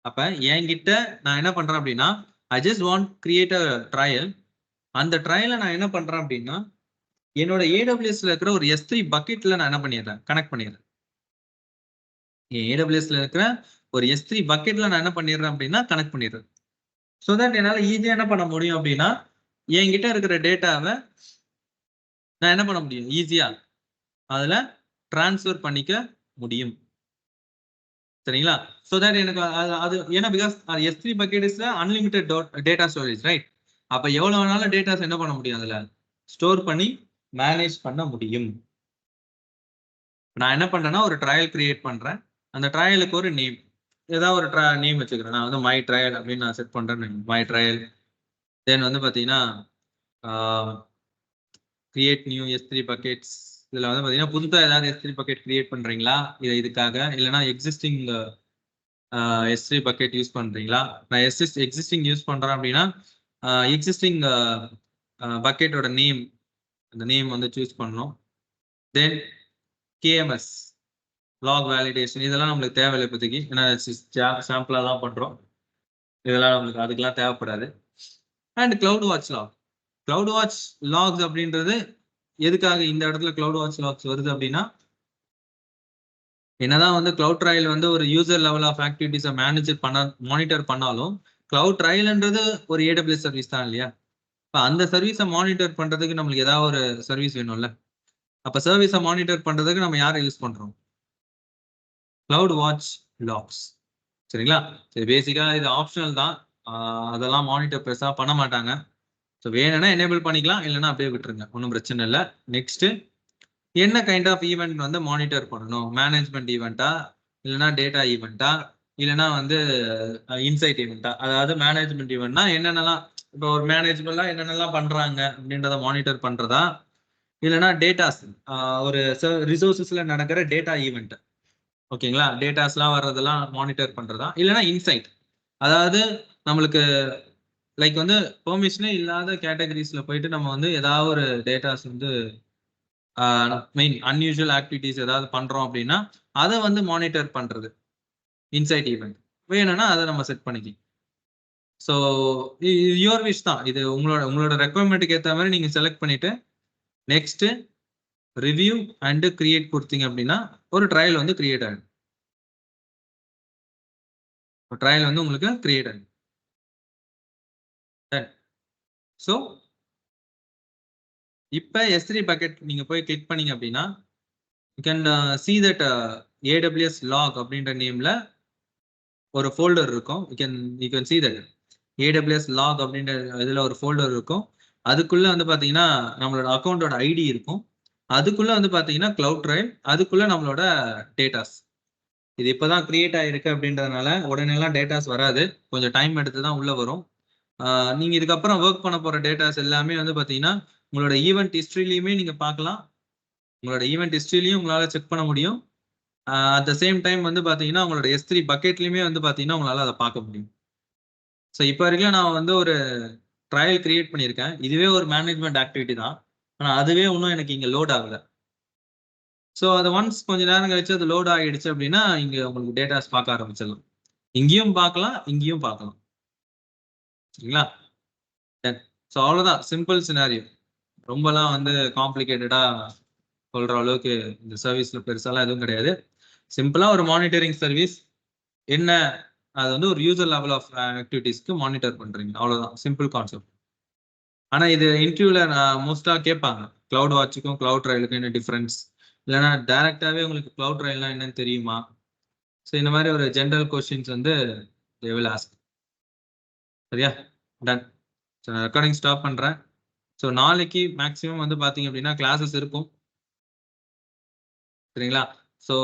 அப்ப என்கிட்ட நான் என்ன பண்றேன் அப்படின்னா I just want create a trial. அந்த ட்ரையலை நான் என்ன பண்றேன் அப்படின்னா என்னோட ஏடபிள்யூஎஸ்ல இருக்கிற ஒரு S3 பக்கெட்ல நான் என்ன பண்ணிடுறேன்? கனெக்ட் பண்ணிடுறேன். ஏடபிள்யூஎஸ்ல இருக்கிற ஒரு S3 பக்கெட்ல நான் என்ன பண்ணிடுறேன் அப்படின்னா கனெக்ட் பண்ணிடுறேன். ஸோ தட் என்னால் ஈஸியாக என்ன பண்ண முடியும் அப்படின்னா என்கிட்ட இருக்கிற டேட்டாவை நான் என்ன பண்ண முடியும்? ஈஸியா அதுல டிரான்ஸ்ஃபர் பண்ணிக்க முடியும். சரிங்களா? ஸோ தட் எனக்கு அது ஏன்னா because S3 bucket is unlimited data storage, right? அப்ப எவ்வளவு வேணாலும் டேட்டாஸ் என்ன பண்ண முடியும்? அதுல ஸ்டோர் பண்ணி மேனேஜ் பண்ண முடியும். நான் என்ன பண்றேன்னா ஒரு ட்ரையல் கிரியேட் பண்றேன். அந்த ட்ரையலுக்கு ஒரு நேம், ஏதாவது ஒரு நேம் வச்சுக்கிறேன். நான் வந்து மை ட்ரையல் அப்படின்னு நான் செட் பண்றேன். My trial. தென் வந்து பாத்தீங்கன்னா கிரியேட் நியூ S3 பக்கெட்ஸ். இதுல வந்து பாத்தீங்கன்னா புதுசா ஏதாவது S3 பக்கெட் கிரியேட் பண்றீங்களா இதுக்காக, இல்லைன்னா எக்ஸிஸ்டிங் S3 பக்கெட் யூஸ் பண்றீங்களா? நான் எக்ஸிஸ்டிங் யூஸ் பண்றேன் அப்படின்னா எக்ஸிஸ்டிங் பக்கெட்டோட நேம், அந்த நேம் வந்து சூஸ் பண்ணணும். தென் KMS லாக் வேலிடேஷன், இதெல்லாம் நம்மளுக்கு தேவையில்லை இப்போதைக்கு, ஏன்னா சாம்பிளா தான் பண்றோம். இதெல்லாம் நம்மளுக்கு அதுக்கெல்லாம் தேவைப்படாது. And CloudWatch log. CloudWatch logs அப்படின்றது எதுக்காக இந்த இடத்துல கிளவுட் வாட்ச் லாக்ஸ் வருது அப்படின்னா என்னதான் வந்து கிளவுட் ட்ரையல் வந்து ஒரு யூசர் லெவல் ஆஃப் ஆக்டிவிட்டிஸை மானிட்டர் பண்ணாலும் கிளவுட் ட்ரையல்ன்றது ஒரு AWS சர்வீஸ் தான் இல்லையா? இப்போ அந்த சர்வீஸை மானிட்டர் பண்றதுக்கு நம்மளுக்கு ஏதாவது ஒரு சர்வீஸ் வேணும்ல. அப்ப சர்வீஸை மானிட்டர் பண்றதுக்கு நம்ம யாரை யூஸ் பண்றோம்? CloudWatch logs. சரிங்களா? சரி, பேசிக்கா இது ஆப்ஷனல் தான். அதெல்லாம் மானிட்டர் பெருசா பண்ண மாட்டாங்க. ஸோ வேணும்னா எனேபிள் பண்ணிக்கலாம், இல்லைன்னா அப்படியே விட்டுருங்க, ஒன்றும் பிரச்சனை இல்லை. நெக்ஸ்ட், என்ன கைண்ட் ஆஃப் ஈவெண்ட் வந்து மானிட்டர் பண்ணணும்? மேனேஜ்மெண்ட் ஈவெண்ட்டா, இல்லைன்னா டேட்டா ஈவெண்ட்டா, இல்லைன்னா வந்து இன்சைட் ஈவெண்ட்டா? அதாவது மேனேஜ்மெண்ட் ஈவெண்ட்னா என்னென்னலாம், இப்போ ஒரு மேனேஜ்மெண்ட்லாம் என்னென்னலாம் பண்றாங்க அப்படின்றத மானிட்டர் பண்றதா, இல்லைன்னா டேட்டாஸ், ஒரு ரிசோர்சஸ்ல நடக்கிற டேட்டா ஈவெண்ட், ஓகேங்களா, டேட்டாஸ்லாம் வர்றதெல்லாம் மானிட்டர் பண்றதா, இல்லைன்னா இன்சைட், அதாவது நம்மளுக்கு லைக் வந்து பெர்மிஷனே இல்லாத கேட்டகரிஸ்ல போயிட்டு நம்ம வந்து ஏதாவது ஒரு டேட்டாஸ் வந்து மெயின் அன்யூஷுவல் ஆக்டிவிட்டிஸ் ஏதாவது பண்றோம் அப்படின்னா அதை வந்து மானிட்டர் பண்றது இன்சைட் ஈவெண்ட். வேணும்னா அதை நம்ம செட் பண்ணிக்கலாம். ஸோ யுவர் விஷ் தான் இது, உங்களோட ரெக்குவயர்மெண்ட்டுக்கு ஏற்ற மாதிரி நீங்க செலக்ட் பண்ணிட்டு நெக்ஸ்ட் ரிவ்யூ அண்ட் கிரியேட் கொடுத்தீங்க அப்படின்னா ஒரு ட்ரையல் வந்து கிரியேட் ஆகும். ட்ரையல் வந்து உங்களுக்கு கிரியேட் ஆகும். ஸோ இப்போ S3 பக்கெட் நீங்க போய் கிளிக் பண்ணீங்க அப்படின்னா you can see that AWS log அப்படின்ற நேம்ல ஒரு ஃபோல்டர் இருக்கும். you can see that AWS log அப்படின்ற இதுல ஒரு ஃபோல்டர் இருக்கும். அதுக்குள்ள வந்து பாத்தீங்கன்னா நம்மளோட அக்கௌண்டோட ஐடி இருக்கும். அதுக்குள்ள வந்து பாத்தீங்கன்னா கிளவுட் டிரைவ், அதுக்குள்ள நம்மளோட டேட்டாஸ். இது இப்பதான் கிரியேட் ஆயிருக்கு அப்படின்றதுனால உடனேலாம் டேட்டாஸ் வராது, கொஞ்சம் டைம் எடுத்து தான் உள்ள வரும். நீங்க இதுக்கப்புறம் ஒர்க் பண்ண போற டேட்டாஸ் எல்லாமே வந்து பாத்தீங்கன்னா உங்களோட ஈவெண்ட் ஹிஸ்டரியிலையுமே நீங்க பார்க்கலாம். உங்களோட ஈவெண்ட் ஹிஸ்டரியிலையும் உங்களால செக் பண்ண முடியும். அட் த சேம் டைம் வந்து பாத்தீங்கன்னா உங்களோட S3 பக்கெட்லயுமே வந்து பாத்தீங்கன்னா உங்களால அதை பார்க்க முடியும். ஸோ இப்போ வரைக்கும் நான் வந்து ஒரு ட்ரையல் கிரியேட் பண்ணியிருக்கேன். இதுவே ஒரு மேனேஜ்மெண்ட் ஆக்டிவிட்டி தான், ஆனால் அதுவே இன்னும் எனக்கு இங்கே லோட் ஆகலை. ஸோ அது ஒன்ஸ் கொஞ்ச நேரம் கழிச்சு அது லோட் ஆகிடுச்சு அப்படின்னா இங்கே உங்களுக்கு டேட்டாஸ் பார்க்க ஆரம்பிச்சிடலாம். இங்கேயும் பார்க்கலாம், இங்கேயும் பார்க்கலாம். சரிங்களா? ஸோ அவ்வளோதான், சிம்பிள் சினாரியோ. ரொம்பலாம் வந்து காம்ப்ளிகேட்டடாக சொல்கிற அளவுக்கு இந்த சர்வீஸில் பெருசாலாம் எதுவும் கிடையாது. சிம்பிளாக ஒரு மானிட்டரிங் சர்வீஸ் என்ன, அது வந்து ஒரு யூசர் லெவல் ஆஃப் ஆக்டிவிட்டீஸ்க்கு மானிட்டர் பண்றீங்க, அவ்வளவுதான், சிம்பிள் கான்செப்ட். ஆனா இது இன்டர்வியூல மோஸ்டா கேட்பாங்க, கிளவுட் வாட்சுக்கும் கிளவுட் ட்ரையலுக்கும் என்ன டிஃபரன்ஸ், இல்லைன்னா டைரக்டாவே உங்களுக்கு கிளவுட் ட்ரையல்னா என்னன்னு தெரியுமா? ஸோ இந்த மாதிரி ஒரு ஜென்ரல் கொஸ்டின்ஸ் வந்து they will ask. சரியா? டன். ஸோ நான் ரெக்கார்டிங் ஸ்டாப் பண்றேன். ஸோ நாளைக்கு மேக்ஸிமம் வந்து பாத்தீங்க அப்படின்னா கிளாஸஸ் இருக்கும். சரிங்களா? ஸோ